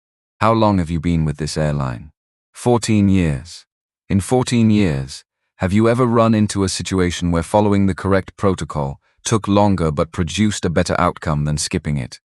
How long have you been with this airline?" 14 years. In 14 years, have you ever run into a situation where following the correct protocol took longer but produced a better outcome than skipping it?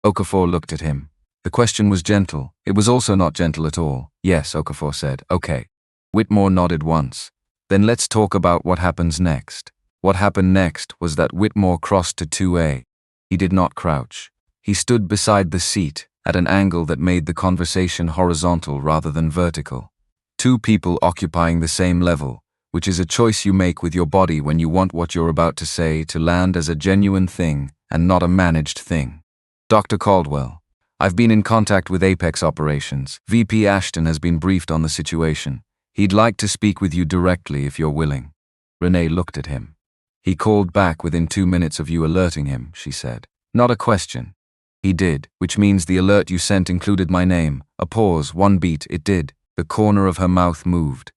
Okafor looked at him. The question was gentle. It was also not gentle at all. "Yes," Okafor said. "Okay." Whitmore nodded once. "Then let's talk about what happens next." What happened next was that Whitmore crossed to 2A. He did not crouch. He stood beside the seat at an angle that made the conversation horizontal rather than vertical. Two people occupying the same level, which is a choice you make with your body when you want what you're about to say to land as a genuine thing and not a managed thing. "Dr. Caldwell, I've been in contact with Apex Operations. VP Ashton has been briefed on the situation. He'd like to speak with you directly if you're willing." Renee looked at him. "He called back within 2 minutes of you alerting him," she said. "Not a question." "He did, which means the alert you sent included my name." A pause, one beat, "It did." The corner of her mouth moved.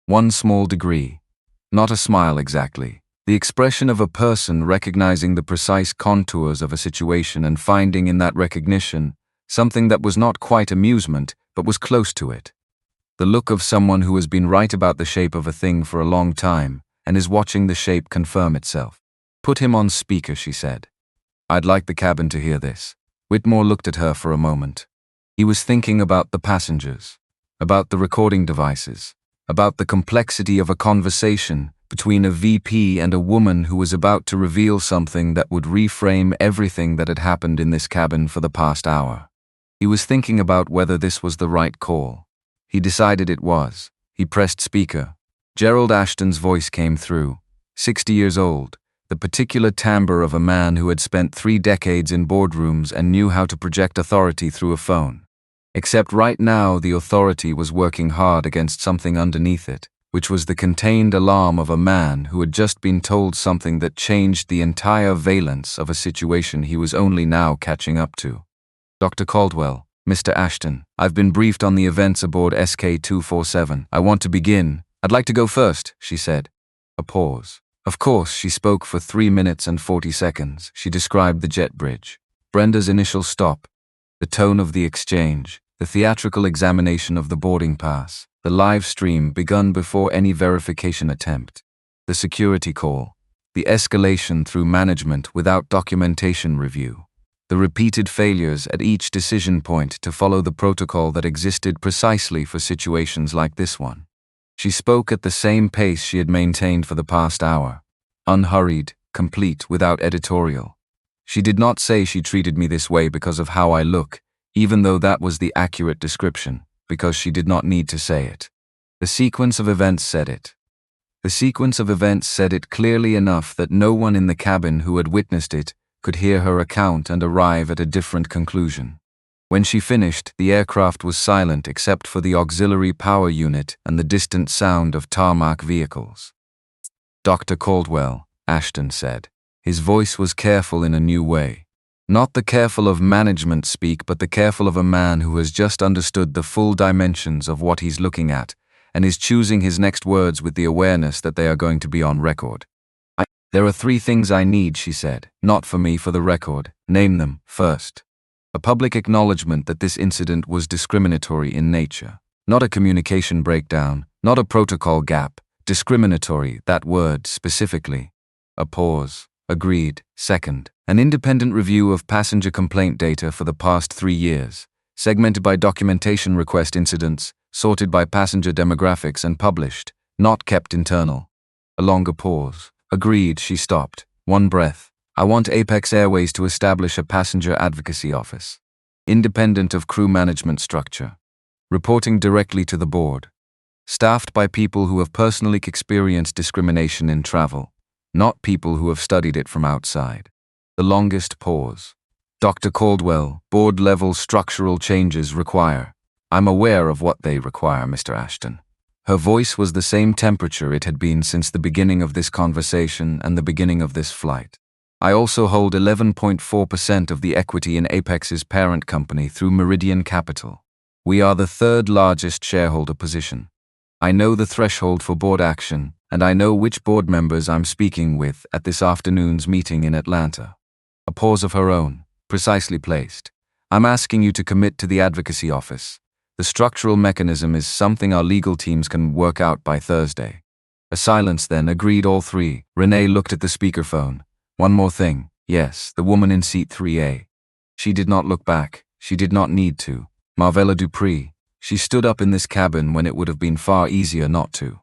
One small degree. Not a smile exactly. The expression of a person recognizing the precise contours of a situation and finding in that recognition something that was not quite amusement, but was close to it. The look of someone who has been right about the shape of a thing for a long time and is watching the shape confirm itself. "Put him on speaker," she said. "I'd like the cabin to hear this." Whitmore looked at her for a moment. He was thinking about the passengers, about the recording devices, about the complexity of a conversation between a VP and a woman who was about to reveal something that would reframe everything that had happened in this cabin for the past hour. He was thinking about whether this was the right call. He decided it was. He pressed speaker. Gerald Ashton's voice came through. 60 years old, the particular timbre of a man who had spent 3 decades in boardrooms and knew how to project authority through a phone. Except right now the authority was working hard against something underneath it, which was the contained alarm of a man who had just been told something that changed the entire valence of a situation he was only now catching up to. Dr. Caldwell, Mr. Ashton, I've been briefed on the events aboard SK-247. I want to begin. I'd like to go first, she said. A pause. Of course, she spoke for 3 minutes and 40 seconds. She described the jet bridge, Brenda's initial stop, the tone of the exchange, the theatrical examination of the boarding pass, the live stream begun before any verification attempt, the security call, the escalation through management without documentation review, the repeated failures at each decision point to follow the protocol that existed precisely for situations like this one. She spoke at the same pace she had maintained for the past hour, unhurried, complete, without editorial. She did not say she treated me this way because of how I look, even though that was the accurate description, because she did not need to say it. The sequence of events said it. The sequence of events said it clearly enough that no one in the cabin who had witnessed it could hear her account and arrive at a different conclusion. When she finished, the aircraft was silent except for the auxiliary power unit and the distant sound of tarmac vehicles. Dr. Caldwell, Ashton said. His voice was careful in a new way. Not the careful of management speak, but the careful of a man who has just understood the full dimensions of what he's looking at and is choosing his next words with the awareness that they are going to be on record. There are 3 things I need, she said. Not for me, for the record. Name them. First, a public acknowledgement that this incident was discriminatory in nature. Not a communication breakdown, not a protocol gap. Discriminatory, that word specifically. A pause. Agreed. Second, an independent review of passenger complaint data for the past 3 years, segmented by documentation request incidents, sorted by passenger demographics and published, not kept internal. A longer pause. Agreed, she stopped. One breath. I want Apex Airways to establish a passenger advocacy office, independent of crew management structure, reporting directly to the board, staffed by people who have personally experienced discrimination in travel, not people who have studied it from outside. The longest pause. Dr. Caldwell, board-level structural changes require. I'm aware of what they require, Mr. Ashton. Her voice was the same temperature it had been since the beginning of this conversation and the beginning of this flight. I also hold 11.4% of the equity in Apex's parent company through Meridian Capital. We are the 3rd largest shareholder position. I know the threshold for board action, and I know which board members I'm speaking with at this afternoon's meeting in Atlanta. A pause of her own, precisely placed. I'm asking you to commit to the advocacy office. The structural mechanism is something our legal teams can work out by Thursday. A silence then, agreed all 3. Renee looked at the speakerphone. One more thing. Yes, the woman in seat 3A. She did not look back. She did not need to. Marvella Dupree. She stood up in this cabin when it would have been far easier not to.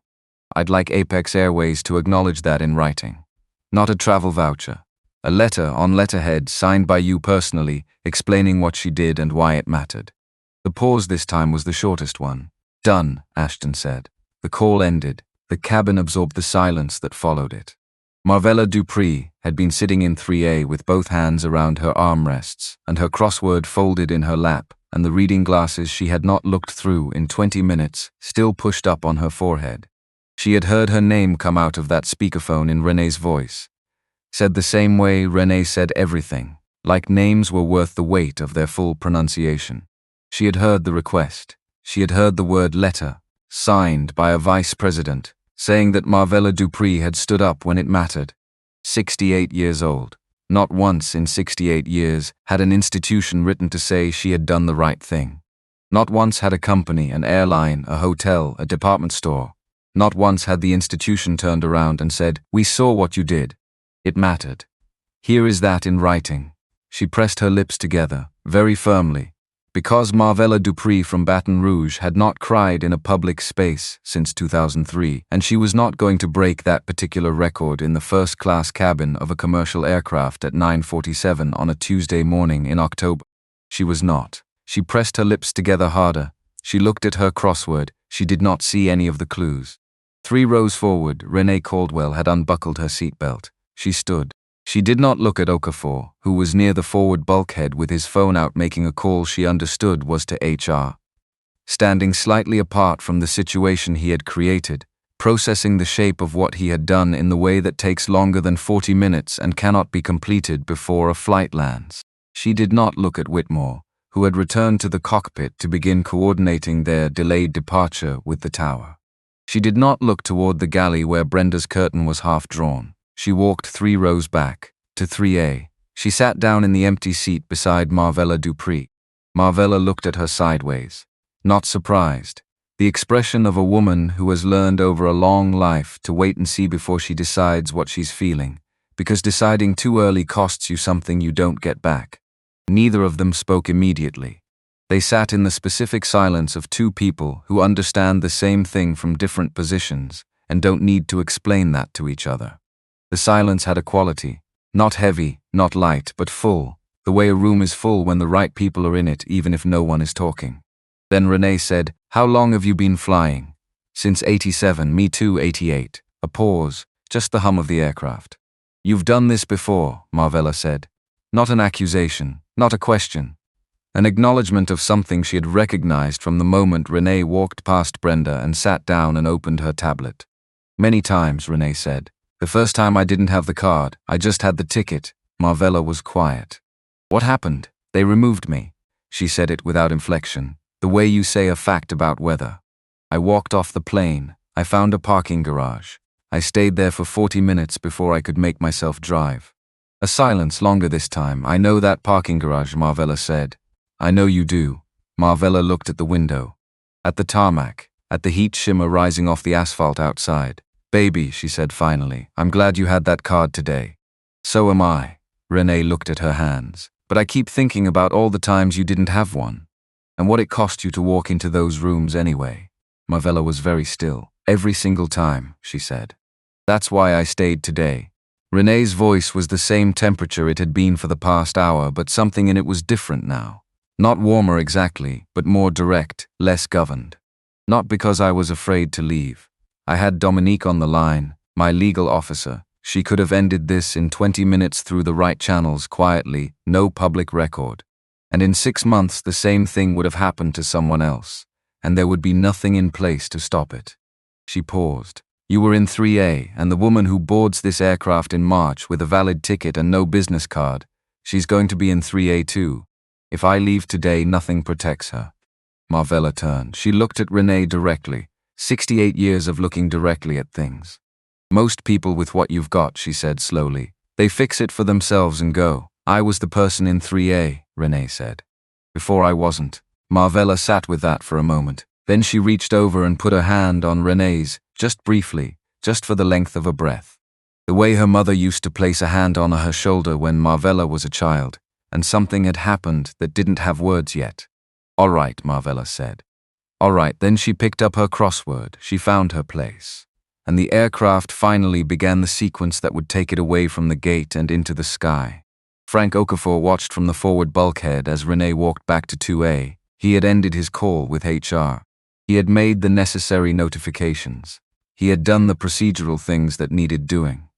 I'd like Apex Airways to acknowledge that in writing. Not a travel voucher. A letter on letterhead signed by you personally, explaining what she did and why it mattered. The pause this time was the shortest one. Done, Ashton said. The call ended. The cabin absorbed the silence that followed it. Marvella Dupree had been sitting in 3A with both hands around her armrests and her crossword folded in her lap, and the reading glasses she had not looked through in 20 minutes still pushed up on her forehead. She had heard her name come out of that speakerphone in Renee's voice. Said the same way Renee said everything, like names were worth the weight of their full pronunciation. She had heard the request. She had heard the word letter, signed by a vice president, saying that Marvella Dupree had stood up when it mattered. 68 years old. Not once in 68 years had an institution written to say she had done the right thing. Not once had a company, an airline, a hotel, a department store. Not once had the institution turned around and said, "We saw what you did. It mattered." Here is that in writing. She pressed her lips together, very firmly, because Marvella Dupree from Baton Rouge had not cried in a public space since 2003, and she was not going to break that particular record in the first-class cabin of a commercial aircraft at 9:47 on a Tuesday morning in October. She was not. She pressed her lips together harder. She looked at her crossword. She did not see any of the clues. 3 rows forward, Renee Caldwell had unbuckled her seatbelt. She stood. She did not look at Okafor, who was near the forward bulkhead with his phone out making a call she understood was to HR. Standing slightly apart from the situation he had created, processing the shape of what he had done in the way that takes longer than 40 minutes and cannot be completed before a flight lands. She did not look at Whitmore, who had returned to the cockpit to begin coordinating their delayed departure with the tower. She did not look toward the galley where Brenda's curtain was half drawn. She walked 3 rows back, to 3A. She sat down in the empty seat beside Marvella Dupree. Marvella looked at her sideways. Not surprised. The expression of a woman who has learned over a long life to wait and see before she decides what she's feeling, because deciding too early costs you something you don't get back. Neither of them spoke immediately. They sat in the specific silence of 2 people who understand the same thing from different positions and don't need to explain that to each other. The silence had a quality, not heavy, not light, but full, the way a room is full when the right people are in it even if no one is talking. Then Renee said, "How long have you been flying?" "Since 87, me too, 88. A pause, just the hum of the aircraft. "You've done this before," Marvella said. Not an accusation, not a question. An acknowledgement of something she had recognized from the moment Renee walked past Brenda and sat down and opened her tablet. "Many times," Renee said. "The first time I didn't have the card, I just had the ticket." Marvella was quiet. "What happened? They removed me." She said it without inflection, the way you say a fact about weather. "I walked off the plane. I found a parking garage. I stayed there for 40 minutes before I could make myself drive." A silence, longer this time. "I know that parking garage," Marvella said. "I know you do." Marvella looked at the window. At the tarmac, at the heat shimmer rising off the asphalt outside. "Baby," she said finally, "I'm glad you had that card today." "So am I." Renee looked at her hands. "But I keep thinking about all the times you didn't have one. And what it cost you to walk into those rooms anyway." Marvella was very still. "Every single time," she said. "That's why I stayed today." Renee's voice was the same temperature it had been for the past hour, but something in it was different now. Not warmer exactly, but more direct, less governed. "Not because I was afraid to leave. I had Dominique on the line, my legal officer. She could have ended this in 20 minutes through the right channels quietly, no public record. And in 6 months the same thing would have happened to someone else, and there would be nothing in place to stop it." She paused. "You were in 3A, and the woman who boards this aircraft in March with a valid ticket and no business card, she's going to be in 3A too. If I leave today, nothing protects her." Marvella turned. She looked at Renee directly. 68 years of looking directly at things. "Most people with what you've got," she said slowly. "They fix it for themselves and go. I was the person in 3A, Renee said. Before I wasn't." Marvella sat with that for a moment. Then she reached over and put her hand on Renee's, just briefly, just for the length of a breath. The way her mother used to place a hand on her shoulder when Marvella was a child, and something had happened that didn't have words yet. "All right," Marvella said. "All right." Then she picked up her crossword. She found her place. And the aircraft finally began the sequence that would take it away from the gate and into the sky. Frank Okafor watched from the forward bulkhead as Renee walked back to 2A. He had ended his call with HR. He had made the necessary notifications. He had done the procedural things that needed doing.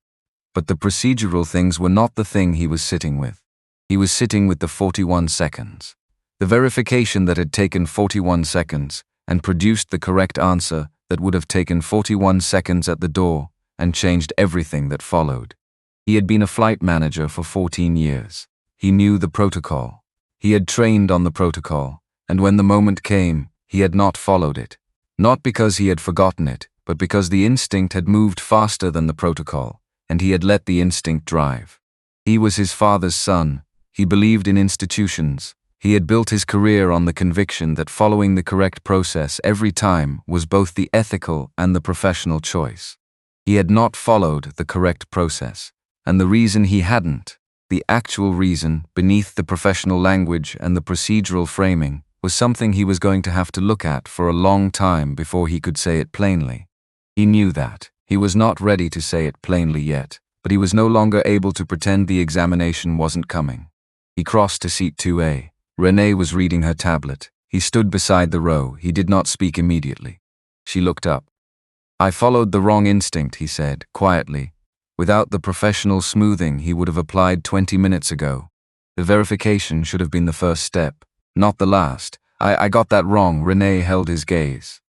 But the procedural things were not the thing he was sitting with. He was sitting with the 41 seconds. The verification that had taken 41 seconds and produced the correct answer that would have taken 41 seconds at the door and changed everything that followed. He had been a flight manager for 14 years. He knew the protocol. He had trained on the protocol, and when the moment came, he had not followed it. Not because he had forgotten it, but because the instinct had moved faster than the protocol, and he had let the instinct drive. He was his father's son. He believed in institutions. He had built his career on the conviction that following the correct process every time was both the ethical and the professional choice. He had not followed the correct process, and the reason he hadn't, the actual reason beneath the professional language and the procedural framing, was something he was going to have to look at for a long time before he could say it plainly. He knew that. He was not ready to say it plainly yet, but he was no longer able to pretend the examination wasn't coming. He crossed to seat 2A. Renee was reading her tablet. He stood beside the row. He did not speak immediately. She looked up. "I followed the wrong instinct," he said, quietly. Without the professional smoothing he would have applied 20 minutes ago. The verification should have been the first step, not the last. I got that wrong. Renee held his gaze.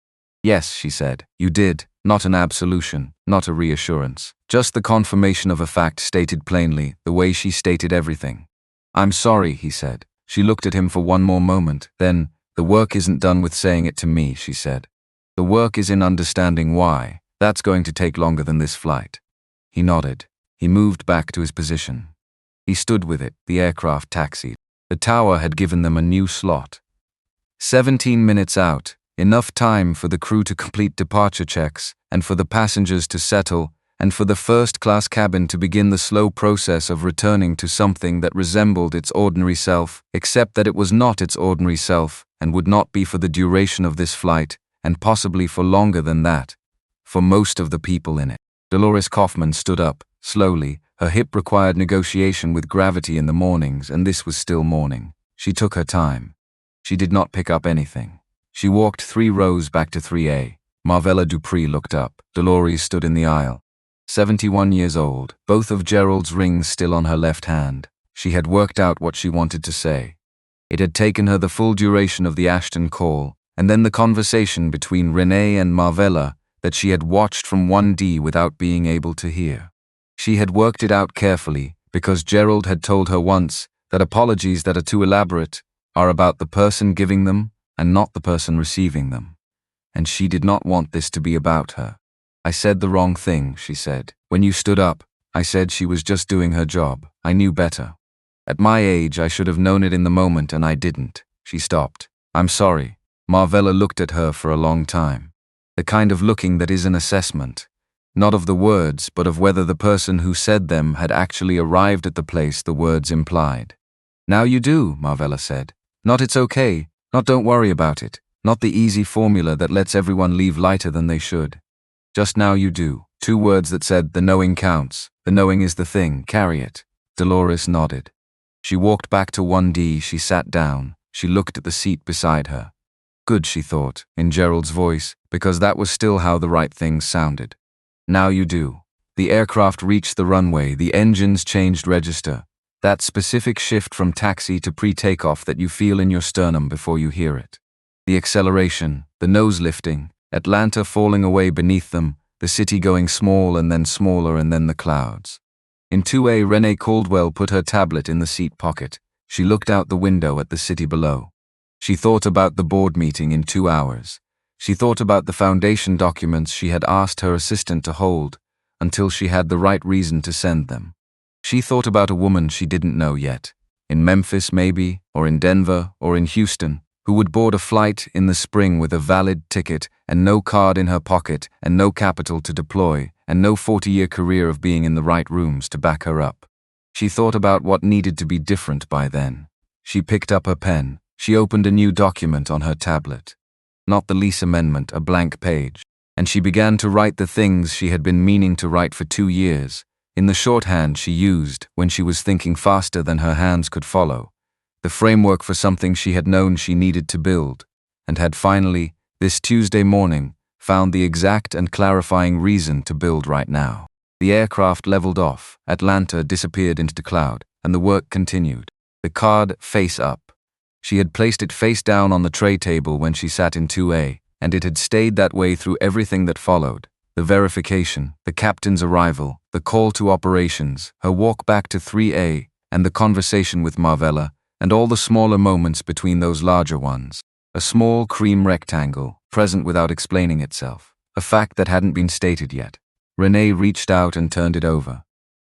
Yes, she said, you did. Not an absolution, not a reassurance. Just the confirmation of a fact stated plainly, the way she stated everything. I'm sorry, he said. She looked at him for one more moment, then, the work isn't done with saying it to me, she said. The work is in understanding why. That's going to take longer than this flight. He nodded. He moved back to his position. He stood with it, the aircraft taxied. The tower had given them a new slot. 17 minutes out, enough time for the crew to complete departure checks, and for the passengers to settle, and for the first-class cabin to begin the slow process of returning to something that resembled its ordinary self, except that it was not its ordinary self, and would not be for the duration of this flight, and possibly for longer than that, for most of the people in it. Dolores Kaufman stood up, slowly. Her hip required negotiation with gravity in the mornings, and this was still morning. She took her time. She did not pick up anything. She walked 3 rows back to 3A. Marvella Dupree looked up. Dolores stood in the aisle. 71 years old, both of Gerald's rings still on her left hand. She had worked out what she wanted to say. It had taken her the full duration of the Ashton call, and then the conversation between Renee and Marvella that she had watched from 1D without being able to hear. She had worked it out carefully, because Gerald had told her once that apologies that are too elaborate are about the person giving them and not the person receiving them. And she did not want this to be about her. I said the wrong thing, she said. When you stood up, I said she was just doing her job. I knew better. At my age, I should have known it in the moment, and I didn't. She stopped. I'm sorry. Marvella looked at her for a long time. The kind of looking that is an assessment. Not of the words, but of whether the person who said them had actually arrived at the place the words implied. Now you do, Marvella said. Not it's okay, not don't worry about it, not the easy formula that lets everyone leave lighter than they should. Just now you do. 2 words that said the knowing counts, the knowing is the thing, carry it. Dolores nodded. She walked back to 1D, she sat down, she looked at the seat beside her. Good, she thought, in Gerald's voice, because that was still how the right things sounded. Now you do. The aircraft reached the runway, the engines changed register. That specific shift from taxi to pre-takeoff that you feel in your sternum before you hear it. The acceleration, the nose lifting, Atlanta falling away beneath them, the city going small and then smaller and then the clouds. In 2A, Renee Caldwell put her tablet in the seat pocket. She looked out the window at the city below. She thought about the board meeting in 2 hours. She thought about the foundation documents she had asked her assistant to hold, until she had the right reason to send them. She thought about a woman she didn't know yet, in Memphis maybe, or in Denver, or in Houston, who would board a flight in the spring with a valid ticket and no card in her pocket and no capital to deploy and no 40-year career of being in the right rooms to back her up. She thought about what needed to be different by then. She picked up her pen. She opened a new document on her tablet. Not the lease amendment, a blank page. And she began to write the things she had been meaning to write for 2 years, in the shorthand she used when she was thinking faster than her hands could follow. The framework for something she had known she needed to build, and had finally, this Tuesday morning, found the exact and clarifying reason to build right now. The aircraft leveled off, Atlanta disappeared into the cloud, and the work continued. The card face up. She had placed it face down on the tray table when she sat in 2A, and it had stayed that way through everything that followed. The verification, the captain's arrival, the call to operations, her walk back to 3A, and the conversation with Marvella, and all the smaller moments between those larger ones. A small cream rectangle, present without explaining itself. A fact that hadn't been stated yet. Renee reached out and turned it over.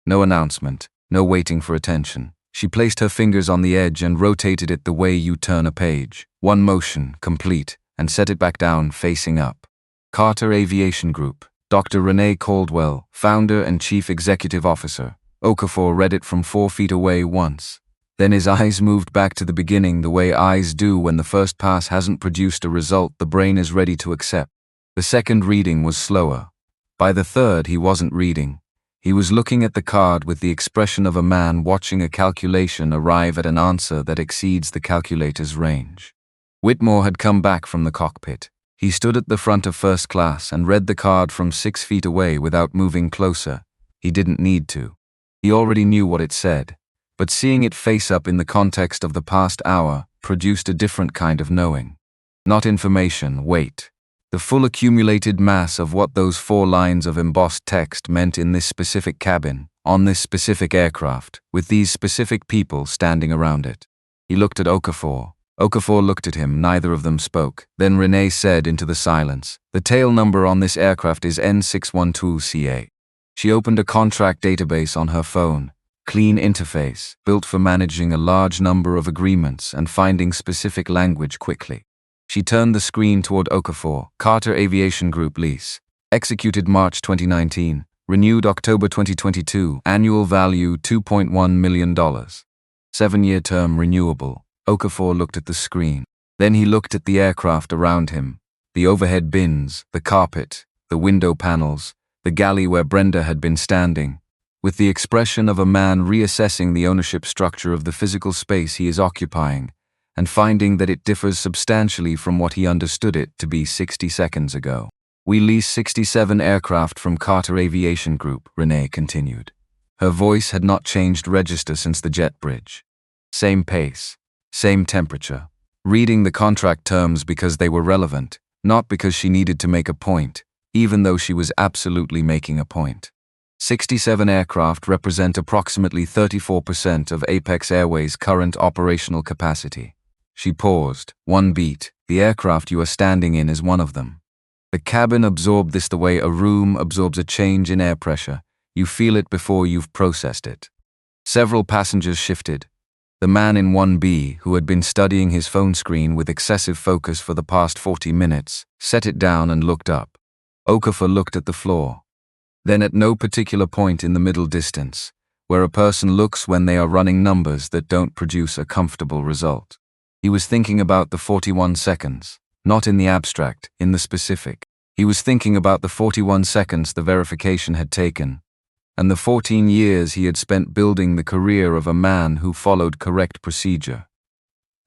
No announcement, no waiting for attention. She placed her fingers on the edge and rotated it the way you turn a page. One motion, complete, and set it back down, facing up. Carter Aviation Group. Dr. Renee Caldwell, founder and chief executive officer. Okafor read it from 4 feet away once. Then his eyes moved back to the beginning the way eyes do when the first pass hasn't produced a result the brain is ready to accept. The second reading was slower. By the third, he wasn't reading. He was looking at the card with the expression of a man watching a calculation arrive at an answer that exceeds the calculator's range. Whitmore had come back from the cockpit. He stood at the front of first class and read the card from 6 feet away without moving closer. He didn't need to. He already knew what it said, but seeing it face up in the context of the past hour produced a different kind of knowing. Not information, weight. The full accumulated mass of what those 4 lines of embossed text meant in this specific cabin, on this specific aircraft, with these specific people standing around it. He looked at Okafor. Okafor looked at him, neither of them spoke. Then Renee said into the silence, "The tail number on this aircraft is N612CA. She opened a contract database on her phone, clean interface, built for managing a large number of agreements and finding specific language quickly. She turned the screen toward Okafor, Carter Aviation Group lease. Executed March 2019, renewed October 2022, annual value $2.1 million. 7-year term renewable. Okafor looked at the screen. Then he looked at the aircraft around him, the overhead bins, the carpet, the window panels, the galley where Brenda had been standing, with the expression of a man reassessing the ownership structure of the physical space he is occupying, and finding that it differs substantially from what he understood it to be 60 seconds ago. "We lease 67 aircraft from Carter Aviation Group," Renee continued. Her voice had not changed register since the jet bridge. Same pace, same temperature. Reading the contract terms because they were relevant, not because she needed to make a point, even though she was absolutely making a point. 67 aircraft represent approximately 34% of Apex Airways' current operational capacity. She paused. "One beat. The aircraft you are standing in is one of them. The cabin absorbed this the way a room absorbs a change in air pressure. You feel it before you've processed it." Several passengers shifted. The man in 1B, who had been studying his phone screen with excessive focus for the past 40 minutes, set it down and looked up. Okafor looked at the floor. Then at no particular point in the middle distance, where a person looks when they are running numbers that don't produce a comfortable result. He was thinking about the 41 seconds, not in the abstract, in the specific. He was thinking about the 41 seconds the verification had taken, and the 14 years he had spent building the career of a man who followed correct procedure.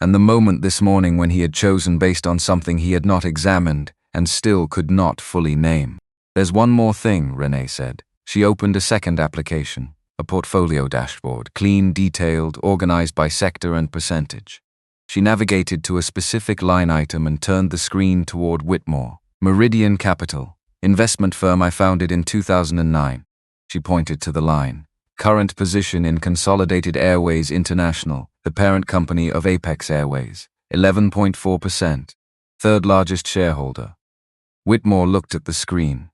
And the moment this morning when he had chosen based on something he had not examined and still could not fully name. "There's one more thing," Renee said. She opened a second application, a portfolio dashboard, clean, detailed, organized by sector and percentage. She navigated to a specific line item and turned the screen toward Whitmore. "Meridian Capital, investment firm I founded in 2009. She pointed to the line. "Current position in Consolidated Airways International, the parent company of Apex Airways, 11.4%. Third largest shareholder." Whitmore looked at the screen.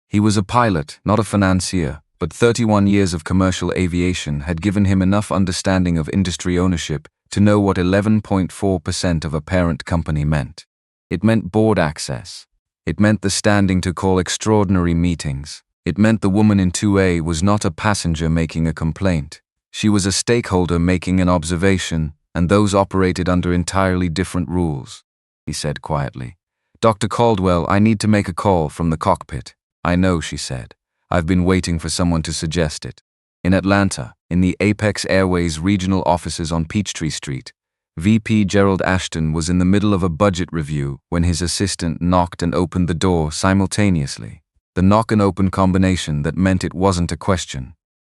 He was a pilot, not a financier, but 31 years of commercial aviation had given him enough understanding of industry ownership to know what 11.4% of a parent company meant. It meant board access. It meant the standing to call extraordinary meetings. It meant the woman in 2A was not a passenger making a complaint. She was a stakeholder making an observation, and those operated under entirely different rules. He said quietly, "Dr. Caldwell, I need to make a call from the cockpit." "I know," she said. "I've been waiting for someone to suggest it." In Atlanta, in the Apex Airways regional offices on Peachtree Street, VP Gerald Ashton was in the middle of a budget review when his assistant knocked and opened the door simultaneously. The knock and open combination that meant it wasn't a question.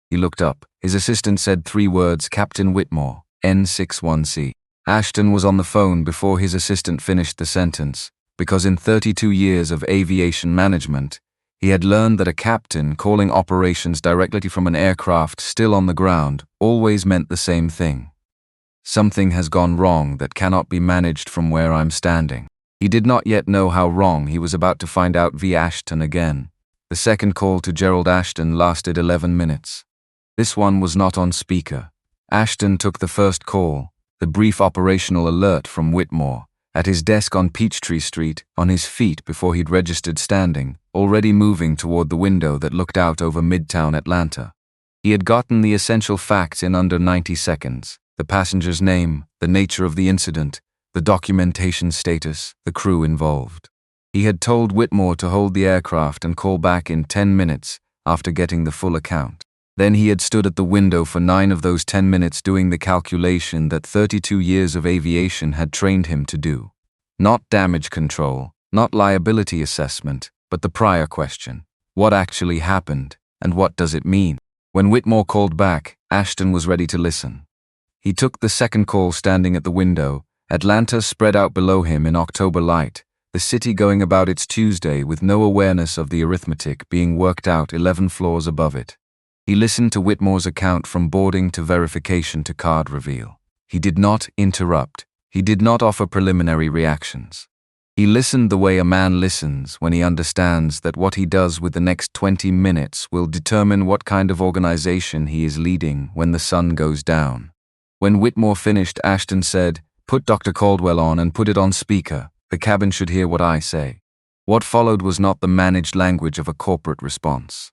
He looked up. His assistant said 3 words, "Captain Whitmore, N61C." Ashton was on the phone before his assistant finished the sentence, because in 32 years of aviation management, he had learned that a captain calling operations directly from an aircraft still on the ground always meant the same thing. "Something has gone wrong that cannot be managed from where I'm standing." He did not yet know how wrong he was about to find out via Ashton again. The second call to Gerald Ashton lasted 11 minutes. This one was not on speaker. Ashton took the first call, the brief operational alert from Whitmore, at his desk on Peachtree Street, on his feet before he'd registered standing, already moving toward the window that looked out over Midtown Atlanta. He had gotten the essential facts in under 90 seconds, the passenger's name, the nature of the incident, the documentation status, the crew involved. He had told Whitmore to hold the aircraft and call back in 10 minutes after getting the full account. Then he had stood at the window for 9 of those 10 minutes doing the calculation that 32 years of aviation had trained him to do. Not damage control, not liability assessment, but the prior question. What actually happened And what does it mean? When Whitmore called back, Ashton was ready to listen. He took the second call standing at the window, Atlanta spread out below him in October light, the city going about its Tuesday with no awareness of the arithmetic being worked out 11 floors above it. He listened to Whitmore's account from boarding to verification to card reveal. He did not interrupt. He did not offer preliminary reactions. He listened the way a man listens when he understands that what he does with the next 20 minutes will determine what kind of organization he is leading when the sun goes down. When Whitmore finished, Ashton said, "Put Dr. Caldwell on and put it on speaker. The cabin should hear what I say." What followed was not the managed language of a corporate response.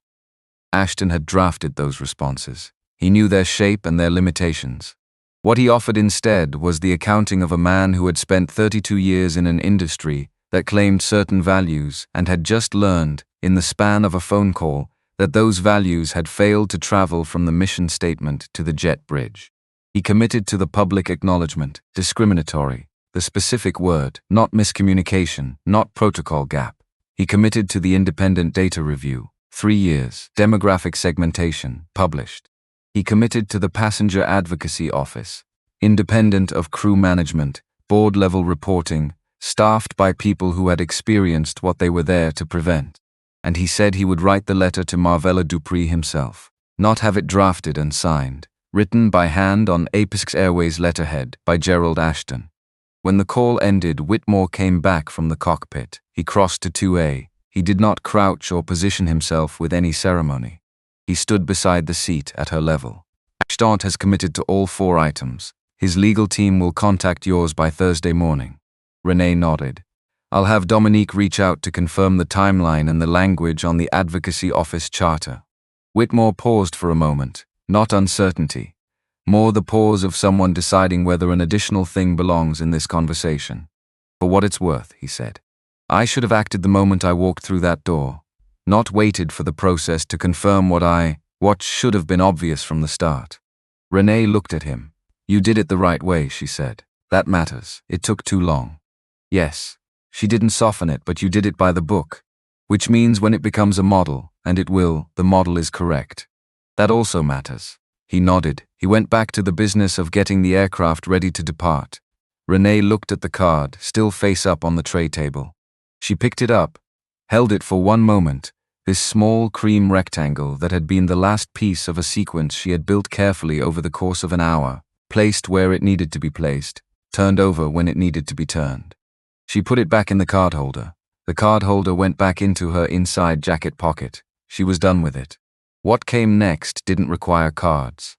Ashton had drafted those responses. He knew their shape and their limitations. What he offered instead was the accounting of a man who had spent 32 years in an industry that claimed certain values and had just learned, in the span of a phone call, that those values had failed to travel from the mission statement to the jet bridge. He committed to the public acknowledgement, discriminatory, the specific word, not miscommunication, not protocol gap. He committed to the independent data review, 3 years, demographic segmentation, published. He committed to the Passenger Advocacy Office, independent of crew management, board-level reporting, staffed by people who had experienced what they were there to prevent. And he said he would write the letter to Marvella Dupree himself, not have it drafted and signed, written by hand on Apex Airways letterhead by Gerald Ashton. When the call ended, Whitmore came back from the cockpit. He crossed to 2A. He did not crouch or position himself with any ceremony. He stood beside the seat at her level. Attendant has committed to all 4 items. His legal team will contact yours by Thursday morning. Renee nodded. I'll have Dominique reach out to confirm the timeline and the language on the Advocacy Office charter. Whitmore paused for a moment, not uncertainty. More the pause of someone deciding whether an additional thing belongs in this conversation. For what it's worth, he said. I should have acted the moment I walked through that door. Not waited for the process to confirm what should have been obvious from the start. Renee looked at him. You did it the right way, she said. That matters. It took too long. Yes. She didn't soften it, but you did it by the book. Which means when it becomes a model, and it will, the model is correct. That also matters. He nodded. He went back to the business of getting the aircraft ready to depart. Renee looked at the card, still face up on the tray table. She picked it up, held it for one moment, this small cream rectangle that had been the last piece of a sequence she had built carefully over the course of an hour, placed where it needed to be placed, turned over when it needed to be turned. She put it back in the card holder. The card holder went back into her inside jacket pocket. She was done with it. What came next didn't require cards.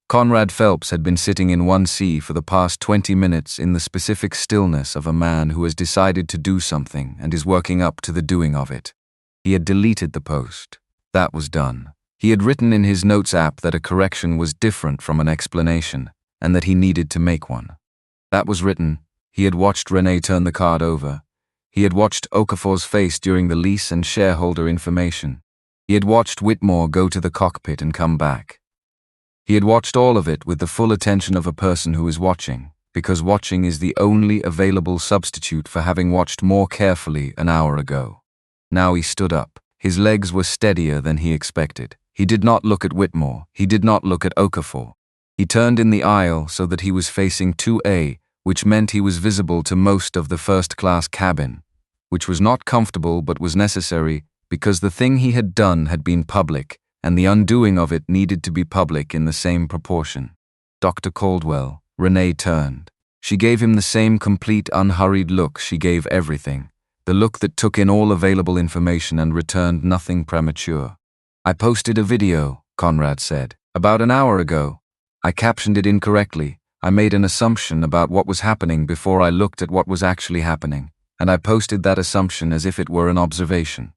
Conrad Phelps had been sitting in 1C for the past 20 minutes in the specific stillness of a man who has decided to do something and is working up to the doing of it. He had deleted the post. That was done. He had written in his notes app that a correction was different from an explanation and that he needed to make one. That was written. He had watched Renee turn the card over. He had watched Okafor's face during the lease and shareholder information. He had watched Whitmore go to the cockpit and come back. He had watched all of it with the full attention of a person who is watching, because watching is the only available substitute for having watched more carefully an hour ago. Now he stood up. His legs were steadier than he expected. He did not look at Whitmore. He did not look at Okafor. He turned in the aisle so that he was facing 2A, which meant he was visible to most of the first-class cabin, which was not comfortable but was necessary because the thing he had done had been public, and the undoing of it needed to be public in the same proportion. Dr. Caldwell, Renee turned. She gave him the same complete, unhurried look she gave everything, the look that took in all available information and returned nothing premature. I posted a video, Conrad said, about an hour ago. I captioned it incorrectly. I made an assumption about what was happening before I looked at what was actually happening, and I posted that assumption as if it were an observation.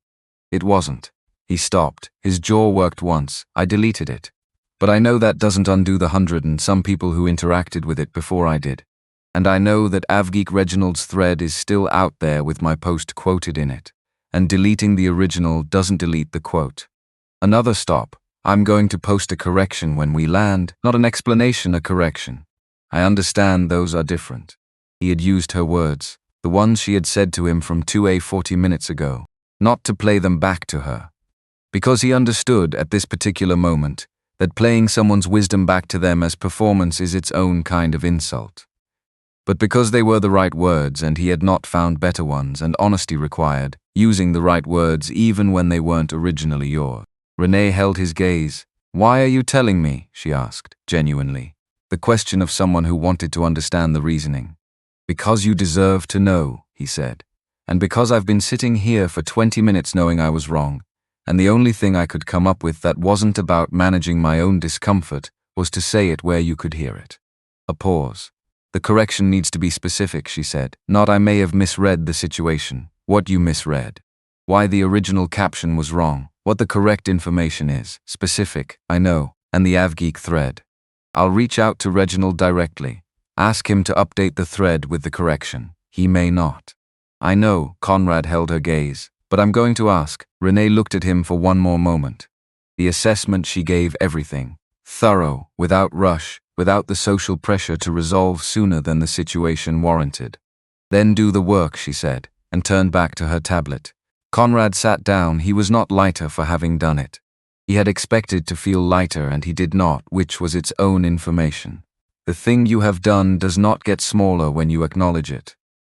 It wasn't. He stopped. His jaw worked once. I deleted it. But I know that doesn't undo the 100 and some people who interacted with it before I did. And I know that Avgeek Reginald's thread is still out there with my post quoted in it. And deleting the original doesn't delete the quote. Another stop. I'm going to post a correction when we land, not an explanation, a correction. I understand those are different. He had used her words, the ones she had said to him from 2A 40 minutes ago, not to play them back to her. Because he understood at this particular moment that playing someone's wisdom back to them as performance is its own kind of insult. But because they were the right words and he had not found better ones, and honesty required using the right words even when they weren't originally yours. Renee held his gaze. "Why are you telling me?" she asked, genuinely. The question of someone who wanted to understand the reasoning. "Because you deserve to know," he said. "And because I've been sitting here for 20 minutes knowing I was wrong, and the only thing I could come up with that wasn't about managing my own discomfort was to say it where you could hear it." A pause. "The correction needs to be specific," she said. "Not I may have misread the situation. What you misread. Why the original caption was wrong. What the correct information is. Specific, I know, and the AvGeek thread. I'll reach out to Reginald directly. Ask him to update the thread with the correction. He may not." "I know," Conrad held her gaze, "but I'm going to ask." Renee looked at him for one more moment. The assessment she gave everything. Thorough, without rush, without the social pressure to resolve sooner than the situation warranted. "Then do the work," she said, and turned back to her tablet. Conrad sat down. He was not lighter for having done it. He had expected to feel lighter and he did not, which was its own information. The thing you have done does not get smaller when you acknowledge it.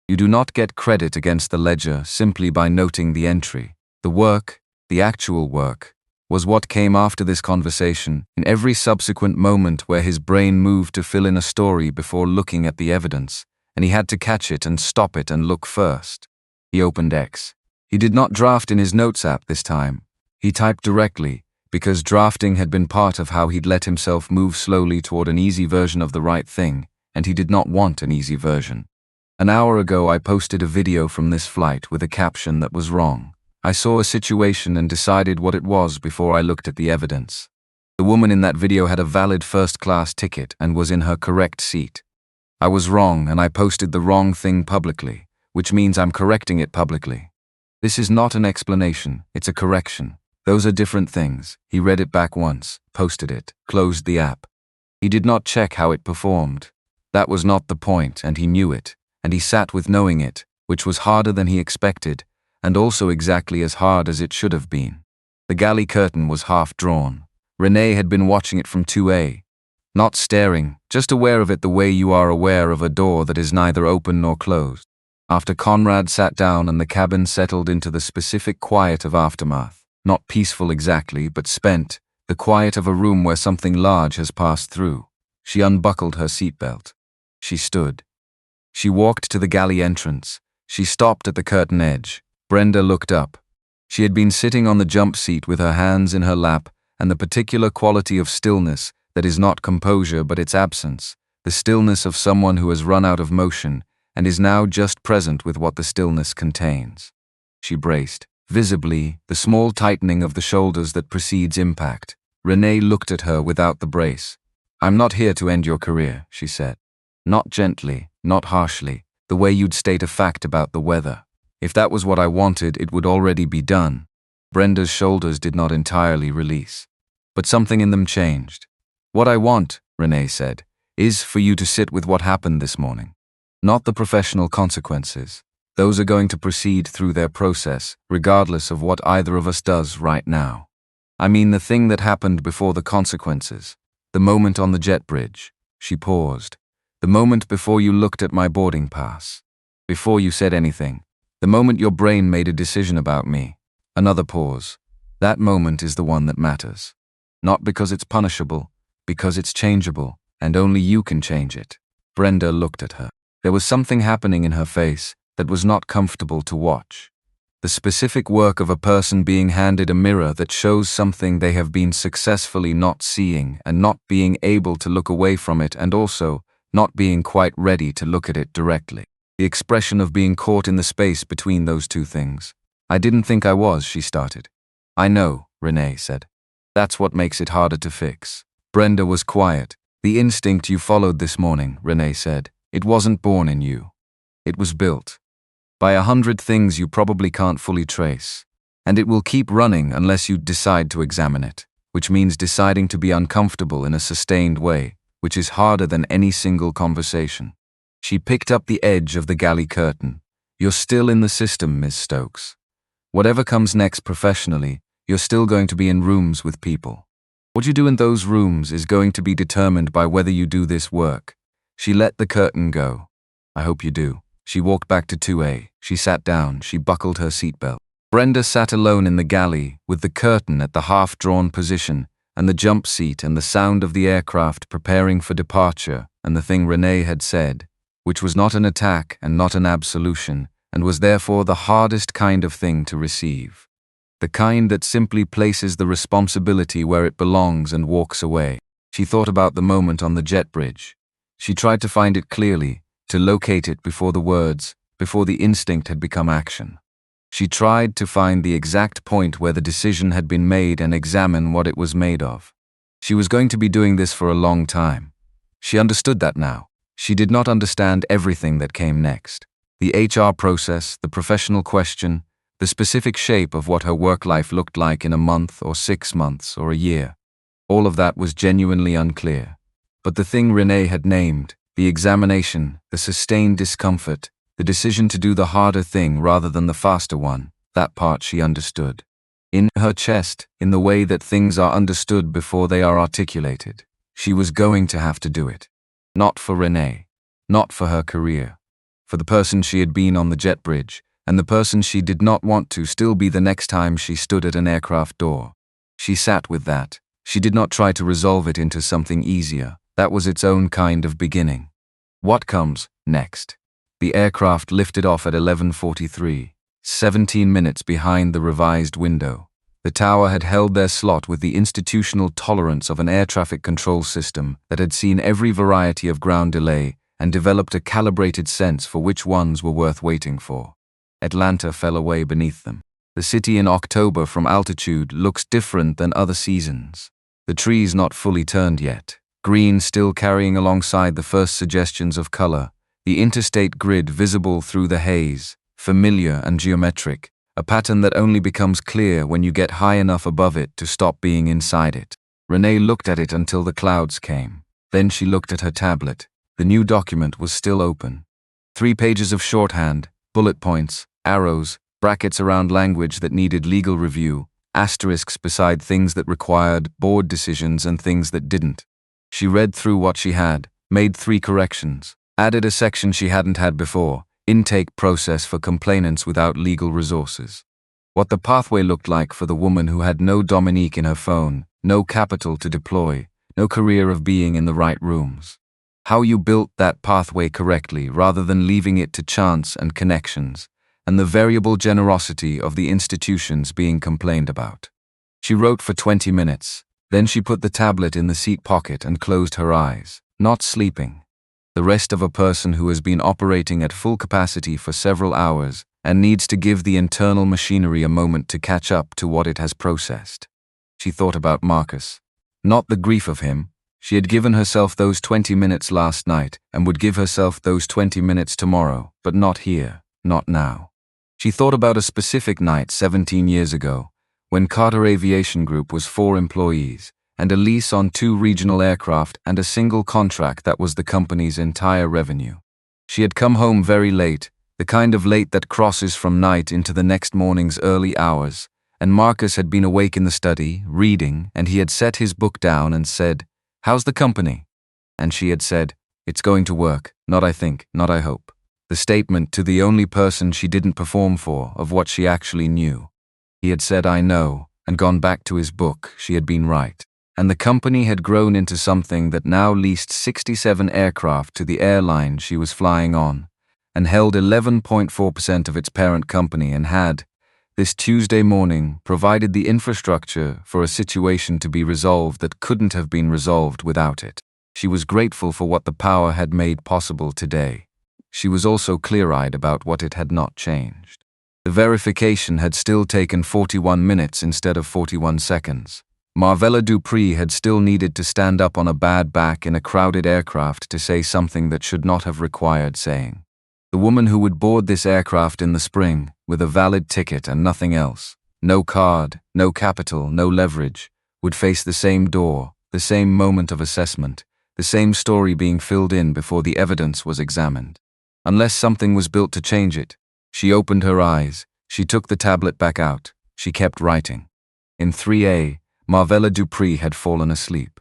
You do not get credit against the ledger simply by noting the entry. The work, the actual work, was what came after this conversation, in every subsequent moment where his brain moved to fill in a story before looking at the evidence, and he had to catch it and stop it and look first. He opened X. He did not draft in his notes app this time. He typed directly, because drafting had been part of how he'd let himself move slowly toward an easy version of the right thing, and he did not want an easy version. "An hour ago I posted a video from this flight with a caption that was wrong. I saw a situation and decided what it was before I looked at the evidence. The woman in that video had a valid first-class ticket and was in her correct seat. I was wrong and I posted the wrong thing publicly, which means I'm correcting it publicly. This is not an explanation, it's a correction. Those are different things." He read it back once, posted it, closed the app. He did not check how it performed. That was not the point, and he knew it, and he sat with knowing it, which was harder than he expected, and also exactly as hard as it should have been. The galley curtain was half drawn. Renee had been watching it from 2A. Not staring, just aware of it the way you are aware of a door that is neither open nor closed. After Conrad sat down and the cabin settled into the specific quiet of aftermath, not peaceful exactly, but spent, the quiet of a room where something large has passed through, she unbuckled her seatbelt. She stood. She walked to the galley entrance. She stopped at the curtain edge. Brenda looked up. She had been sitting on the jump seat with her hands in her lap, and the particular quality of stillness that is not composure but its absence, the stillness of someone who has run out of motion and is now just present with what the stillness contains. She braced, visibly, the small tightening of the shoulders that precedes impact. Renee looked at her without the brace. "I'm not here to end your career," she said. Not gently, not harshly, the way you'd state a fact about the weather. If that was what I wanted, it would already be done. Brenda's shoulders did not entirely release. But something in them changed. "What I want," Renee said, "is for you to sit with what happened this morning. Not the professional consequences. Those are going to proceed through their process, regardless of what either of us does right now. I mean the thing that happened before the consequences. The moment on the jet bridge." She paused. "The moment before you looked at my boarding pass. Before you said anything. The moment your brain made a decision about me." Another pause. "That moment is the one that matters. Not because it's punishable, because it's changeable, and only you can change it." Brenda looked at her. There was something happening in her face that was not comfortable to watch. The specific work of a person being handed a mirror that shows something they have been successfully not seeing and not being able to look away from it, and also not being quite ready to look at it directly. The expression of being caught in the space between those two things. "I didn't think I was," she started. "I know," Renee said. "That's what makes it harder to fix." Brenda was quiet. "The instinct you followed this morning," Renee said, "it wasn't born in you. It was built by 100 things you probably can't fully trace. And it will keep running unless you decide to examine it, which means deciding to be uncomfortable in a sustained way, which is harder than any single conversation." She picked up the edge of the galley curtain. "You're still in the system, Ms. Stokes. Whatever comes next professionally, You're still going to be in rooms with people. What you do in those rooms is going to be determined by whether you do this work. She let the curtain go. I hope you do. She walked back to 2A. She sat down. She buckled her seatbelt. Brenda sat alone in the galley, with the curtain at the half-drawn position, and the jump seat and the sound of the aircraft preparing for departure, and the thing Renee had said, which was not an attack and not an absolution, and was therefore the hardest kind of thing to receive. The kind that simply places the responsibility where it belongs and walks away. She thought about the moment on the jet bridge. She tried to find it clearly, to locate it before the words, before the instinct had become action. She tried to find the exact point where the decision had been made and examine what it was made of. She was going to be doing this for a long time. She understood that now. She did not understand everything that came next. The HR process, the professional question, the specific shape of what her work life looked like in a month or 6 months or a year. All of that was genuinely unclear. But the thing Renee had named, the examination, the sustained discomfort, the decision to do the harder thing rather than the faster one, that part she understood. In her chest, in the way that things are understood before they are articulated, she was going to have to do it. Not for Renee, not for her career, for the person she had been on the jet bridge, and the person she did not want to still be the next time she stood at an aircraft door. She sat with that. She did not try to resolve it into something easier. That was its own kind of beginning. What comes next? The aircraft lifted off at 11:43, 17 minutes behind the revised window. The tower had held their slot with the institutional tolerance of an air traffic control system that had seen every variety of ground delay and developed a calibrated sense for which ones were worth waiting for. Atlanta fell away beneath them. The city in October from altitude looks different than other seasons. The trees not fully turned yet, green still carrying alongside the first suggestions of color, the interstate grid visible through the haze, familiar and geometric, a pattern that only becomes clear when you get high enough above it to stop being inside it. Renee looked at it until the clouds came. Then she looked at her tablet. The new document was still open. 3 pages of shorthand, bullet points, arrows, brackets around language that needed legal review, asterisks beside things that required board decisions and things that didn't. She read through what she had, made 3 corrections, added a section she hadn't had before, intake process for complainants without legal resources. What the pathway looked like for the woman who had no Dominique in her phone, no capital to deploy, no career of being in the right rooms. How you built that pathway correctly rather than leaving it to chance and connections, and the variable generosity of the institutions being complained about. She wrote for 20 minutes, then she put the tablet in the seat pocket and closed her eyes, not sleeping. The rest of a person who has been operating at full capacity for several hours and needs to give the internal machinery a moment to catch up to what it has processed. She thought about Marcus. Not the grief of him. She had given herself those 20 minutes last night and would give herself those 20 minutes tomorrow, but not here, not now. She thought about a specific night 17 years ago, when Carter Aviation Group was 4 employees, and a lease on 2 regional aircraft and a single contract that was the company's entire revenue. She had come home very late, the kind of late that crosses from night into the next morning's early hours, and Marcus had been awake in the study, reading, and he had set his book down and said, "How's the company?" And she had said, "It's going to work, not I think, not I hope." The statement to the only person she didn't perform for of what she actually knew. He had said, "I know," and gone back to his book. She had been right. And the company had grown into something that now leased 67 aircraft to the airline she was flying on, and held 11.4% of its parent company and had, this Tuesday morning, provided the infrastructure for a situation to be resolved that couldn't have been resolved without it. She was grateful for what the power had made possible today. She was also clear-eyed about what it had not changed. The verification had still taken 41 minutes instead of 41 seconds. Marvella Dupree had still needed to stand up on a bad back in a crowded aircraft to say something that should not have required saying. The woman who would board this aircraft in the spring, with a valid ticket and nothing else, no card, no capital, no leverage, would face the same door, the same moment of assessment, the same story being filled in before the evidence was examined. Unless something was built to change it. She opened her eyes. She took the tablet back out. She kept writing. In 3A, Marvella Dupree had fallen asleep.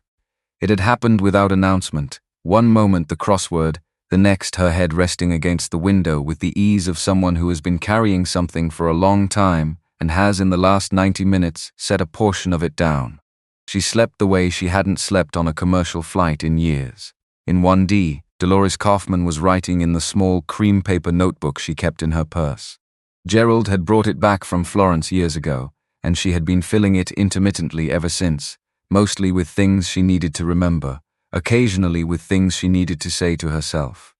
It had happened without announcement. One moment the crossword, the next her head resting against the window with the ease of someone who has been carrying something for a long time and has in the last 90 minutes set a portion of it down. She slept the way she hadn't slept on a commercial flight in years. In 1D, Dolores Kaufman was writing in the small cream paper notebook she kept in her purse. Gerald had brought it back from Florence years ago, and she had been filling it intermittently ever since, mostly with things she needed to remember, occasionally with things she needed to say to herself.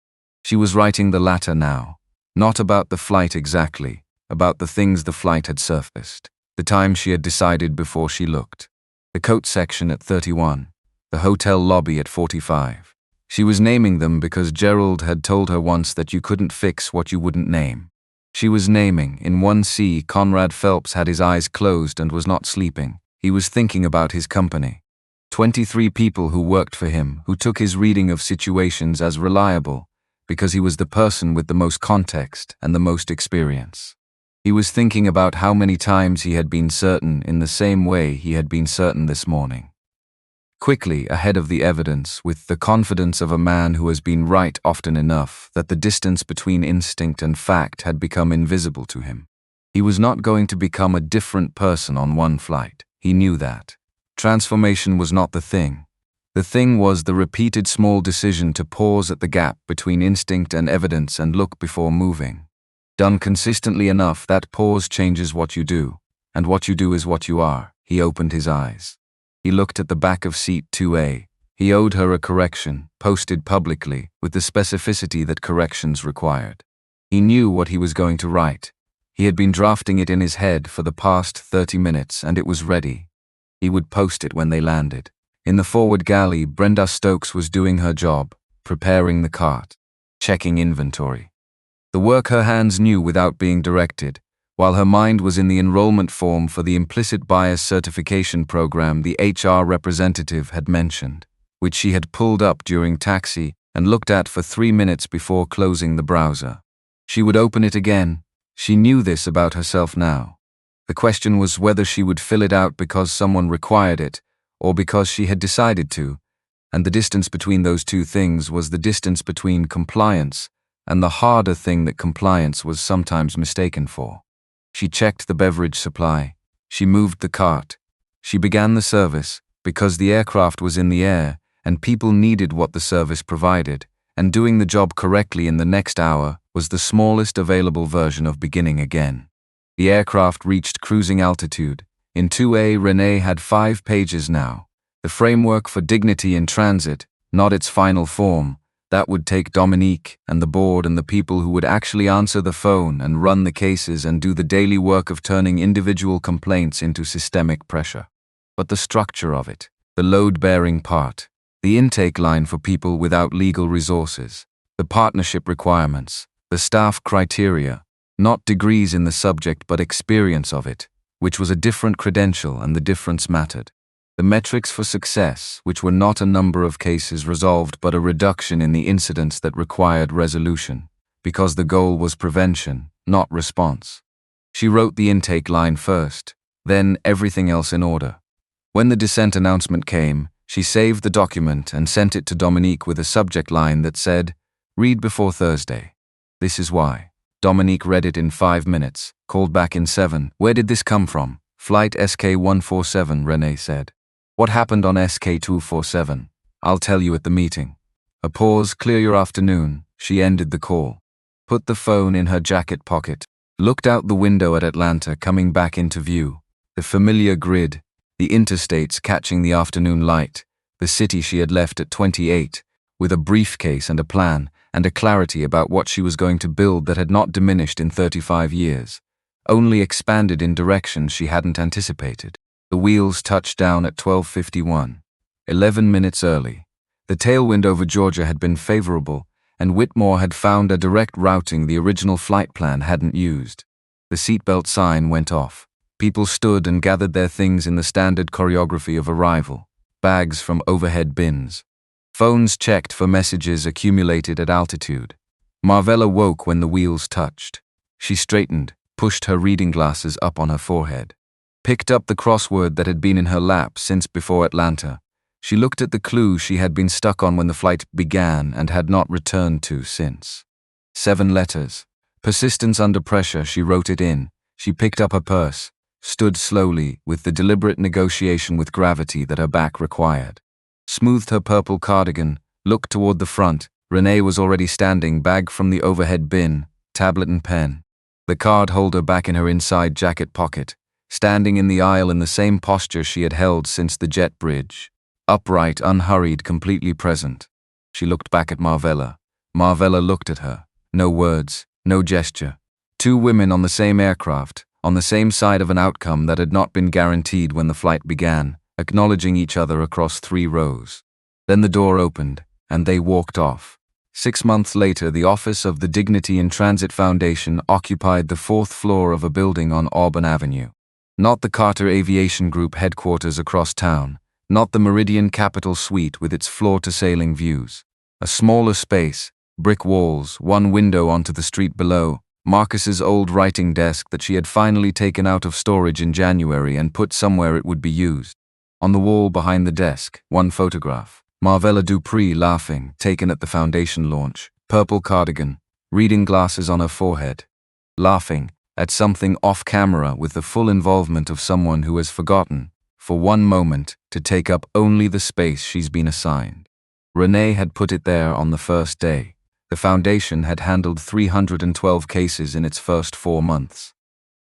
She was writing the latter now, not about the flight exactly, about the things the flight had surfaced, the time she had decided before she looked. The coat section at 31, the hotel lobby at 45. She was naming them because Gerald had told her once that you couldn't fix what you wouldn't name. She was naming. In 1C, Conrad Phelps had his eyes closed and was not sleeping. He was thinking about his company. 23 people who worked for him, who took his reading of situations as reliable, because he was the person with the most context and the most experience. He was thinking about how many times he had been certain in the same way he had been certain this morning. Quickly, ahead of the evidence, with the confidence of a man who has been right often enough that the distance between instinct and fact had become invisible to him. He was not going to become a different person on one flight. He knew that. Transformation was not the thing. The thing was the repeated small decision to pause at the gap between instinct and evidence and look before moving. Done consistently enough, that pause changes what you do, and what you do is what you are. He opened his eyes. He looked at the back of seat 2A. He owed her a correction, posted publicly, with the specificity that corrections required. He knew what he was going to write. He had been drafting it in his head for the past 30 minutes, and it was ready. He would post it when they landed. In the forward galley, Brenda Stokes was doing her job, preparing the cart, checking inventory. The work her hands knew without being directed, while her mind was in the enrollment form for the implicit bias certification program the HR representative had mentioned, which she had pulled up during taxi and looked at for 3 minutes before closing the browser. She would open it again. She knew this about herself now. The question was whether she would fill it out because someone required it, or because she had decided to, and the distance between those two things was the distance between compliance and the harder thing that compliance was sometimes mistaken for. She checked the beverage supply. She moved the cart. She began the service, because the aircraft was in the air, and people needed what the service provided, and doing the job correctly in the next hour was the smallest available version of beginning again. The aircraft reached cruising altitude. In 2A, Renee had 5 pages now. The framework for dignity in transit, not its final form. That would take Dominique and the board and the people who would actually answer the phone and run the cases and do the daily work of turning individual complaints into systemic pressure. But the structure of it, the load-bearing part, the intake line for people without legal resources, the partnership requirements, the staff criteria, not degrees in the subject but experience of it, which was a different credential and the difference mattered. The metrics for success, which were not a number of cases resolved but a reduction in the incidents that required resolution, because the goal was prevention, not response. She wrote the intake line first, then everything else in order. When the descent announcement came, she saved the document and sent it to Dominique with a subject line that said, "Read before Thursday. This is why." Dominique read it in 5 minutes, called back in 7. "Where did this come from?" "Flight SK147, Renee said. "What happened on SK247? "I'll tell you at the meeting." A pause. "Clear your afternoon." She ended the call. Put the phone in her jacket pocket. Looked out the window at Atlanta coming back into view. The familiar grid, the interstates catching the afternoon light, the city she had left at 28, with a briefcase and a plan, and a clarity about what she was going to build that had not diminished in 35 years, only expanded in directions she hadn't anticipated. The wheels touched down at 12:51, 11 minutes early. The tailwind over Georgia had been favorable, and Whitmore had found a direct routing the original flight plan hadn't used. The seatbelt sign went off. People stood and gathered their things in the standard choreography of arrival, bags from overhead bins. Phones checked for messages accumulated at altitude. Marvella woke when the wheels touched. She straightened, pushed her reading glasses up on her forehead. picked up the crossword that had been in her lap since before Atlanta. She looked at the clue she had been stuck on when the flight began and had not returned to since. 7 letters. Persistence under pressure, she wrote it in. She picked up her purse, stood slowly with the deliberate negotiation with gravity that her back required. Smoothed her purple cardigan, looked toward the front. Renee was already standing, bag from the overhead bin, tablet and pen. The card holder back in her inside jacket pocket, standing in the aisle in the same posture she had held since the jet bridge. Upright, unhurried, completely present. She looked back at Marvella. Marvella looked at her. No words, no gesture. 2 women on the same aircraft, on the same side of an outcome that had not been guaranteed when the flight began, acknowledging each other across 3 rows. Then the door opened, and they walked off. 6 months later, the office of the Dignity in Transit Foundation occupied the 4th floor of a building on Auburn Avenue. Not the Carter Aviation Group headquarters across town, not the Meridian Capitol Suite with its floor-to-ceiling views. A smaller space, brick walls, 1 window onto the street below, Marcus's old writing desk that she had finally taken out of storage in January and put somewhere it would be used. On the wall behind the desk, 1 photograph. Marvella Dupree laughing, taken at the foundation launch, purple cardigan, reading glasses on her forehead. Laughing at something off camera with the full involvement of someone who has forgotten, for 1 moment, to take up only the space she's been assigned. Renee had put it there on the first day. The foundation had handled 312 cases in its first 4 months.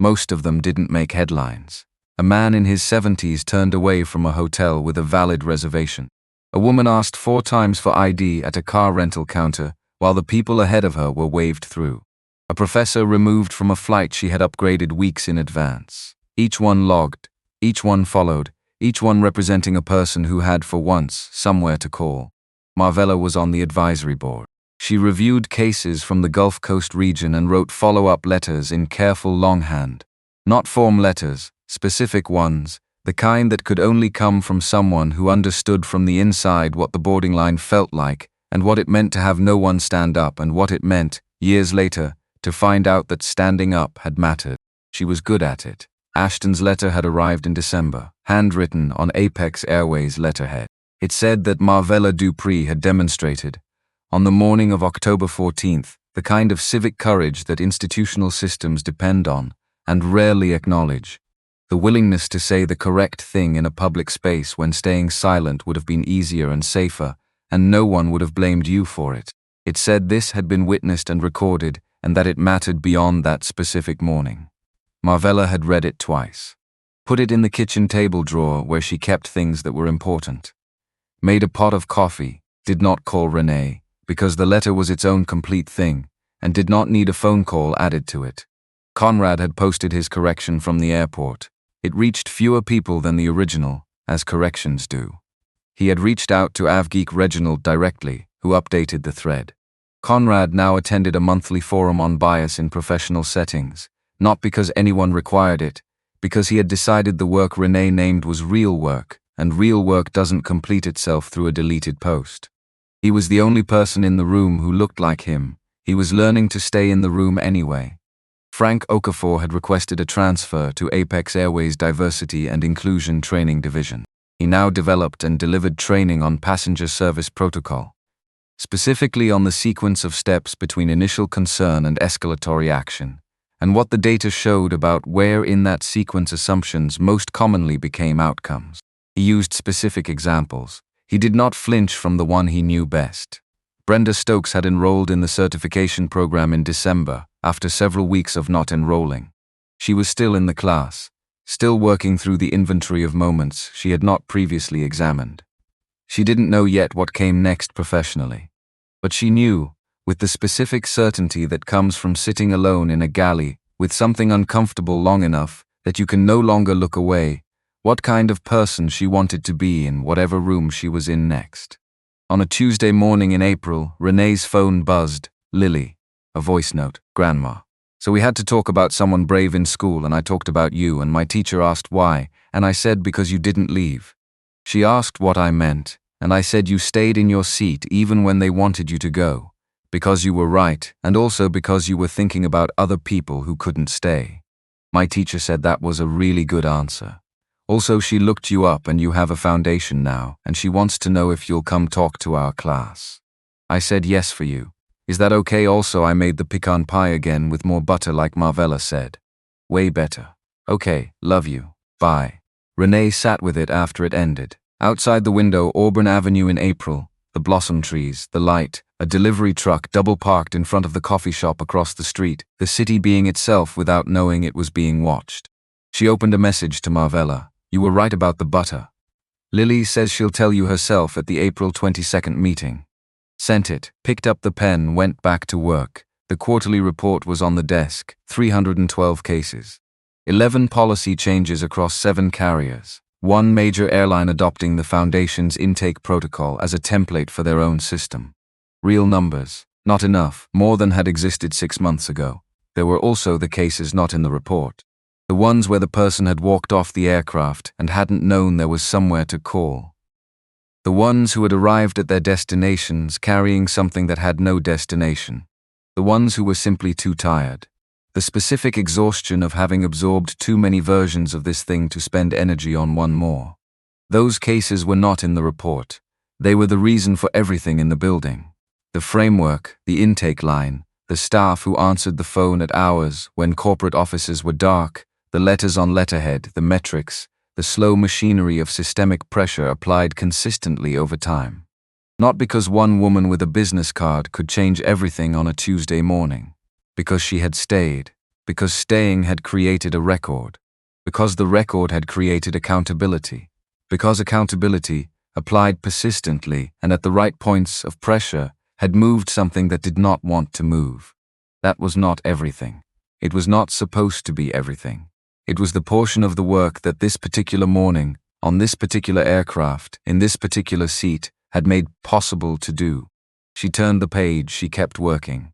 Most of them didn't make headlines. A man in his 70s turned away from a hotel with a valid reservation. A woman asked 4 times for ID at a car rental counter, while the people ahead of her were waved through. A professor removed from a flight she had upgraded weeks in advance. Each one logged, each one followed, each one representing a person who had for once somewhere to call. Marvella was on the advisory board. She reviewed cases from the Gulf Coast region and wrote follow-up letters in careful longhand. Not form letters, specific ones, the kind that could only come from someone who understood from the inside what the boarding line felt like and what it meant to have no one stand up and what it meant, years later, to find out that standing up had mattered. She was good at it. Ashton's letter had arrived in December, handwritten on Apex Airways letterhead. It said that Marvella Dupree had demonstrated, on the morning of October 14th, the kind of civic courage that institutional systems depend on and rarely acknowledge. The willingness to say the correct thing in a public space when staying silent would have been easier and safer, and no one would have blamed you for it. It said this had been witnessed and recorded, and that it mattered beyond that specific morning. Marvella had read it twice. Put it in the kitchen table drawer where she kept things that were important. Made a pot of coffee, did not call Renee, because the letter was its own complete thing, and did not need a phone call added to it. Conrad had posted his correction from the airport. It reached fewer people than the original, as corrections do. He had reached out to AvGeek Reginald directly, who updated the thread. Conrad now attended a monthly forum on bias in professional settings, not because anyone required it, because he had decided the work Renee named was real work, and real work doesn't complete itself through a deleted post. He was the only person in the room who looked like him. He was learning to stay in the room anyway. Frank Okafor had requested a transfer to Apex Airways Diversity and Inclusion Training Division. He now developed and delivered training on passenger service protocol, specifically on the sequence of steps between initial concern and escalatory action, and what the data showed about where in that sequence assumptions most commonly became outcomes. He used specific examples. He did not flinch from the one he knew best. Brenda Stokes had enrolled in the certification program in December, after several weeks of not enrolling. She was still in the class, still working through the inventory of moments she had not previously examined. She didn't know yet what came next professionally. But she knew, with the specific certainty that comes from sitting alone in a galley with something uncomfortable long enough that you can no longer look away, what kind of person she wanted to be in whatever room she was in next. On a Tuesday morning in April, Renee's phone buzzed. Lily. A voice note. Grandma. So we had to talk about someone brave in school, and I talked about you, and my teacher asked why, and I said because you didn't leave. She asked what I meant, and I said you stayed in your seat even when they wanted you to go, because you were right, and also because you were thinking about other people who couldn't stay. My teacher said that was a really good answer. Also, she looked you up and you have a foundation now, and she wants to know if you'll come talk to our class. I said yes for you. Is that okay? Also, I made the pecan pie again with more butter like Marvella said. Way better. Okay, love you. Bye. Renee sat with it after it ended. Outside the window, Auburn Avenue in April, the blossom trees, the light, a delivery truck double parked in front of the coffee shop across the street, the city being itself without knowing it was being watched. She opened a message to Marvella. You were right about the butter. Lily says she'll tell you herself at the April 22nd meeting. Sent it, picked up the pen, went back to work. The quarterly report was on the desk, 312 cases. 11 policy changes across 7 carriers. 1 major airline adopting the Foundation's intake protocol as a template for their own system. Real numbers, not enough, more than had existed 6 months ago. There were also the cases not in the report. The ones where the person had walked off the aircraft and hadn't known there was somewhere to call. The ones who had arrived at their destinations carrying something that had no destination. The ones who were simply too tired. The specific exhaustion of having absorbed too many versions of this thing to spend energy on one more. Those cases were not in the report. They were the reason for everything in the building. The framework, the intake line, the staff who answered the phone at hours when corporate offices were dark, the letters on letterhead, the metrics, the slow machinery of systemic pressure applied consistently over time. Not because one woman with a business card could change everything on a Tuesday morning. Because she had stayed. Because staying had created a record. Because the record had created accountability. Because accountability, applied persistently and at the right points of pressure, had moved something that did not want to move. That was not everything. It was not supposed to be everything. It was the portion of the work that this particular morning, on this particular aircraft, in this particular seat, had made possible to do. She turned the page, she kept working.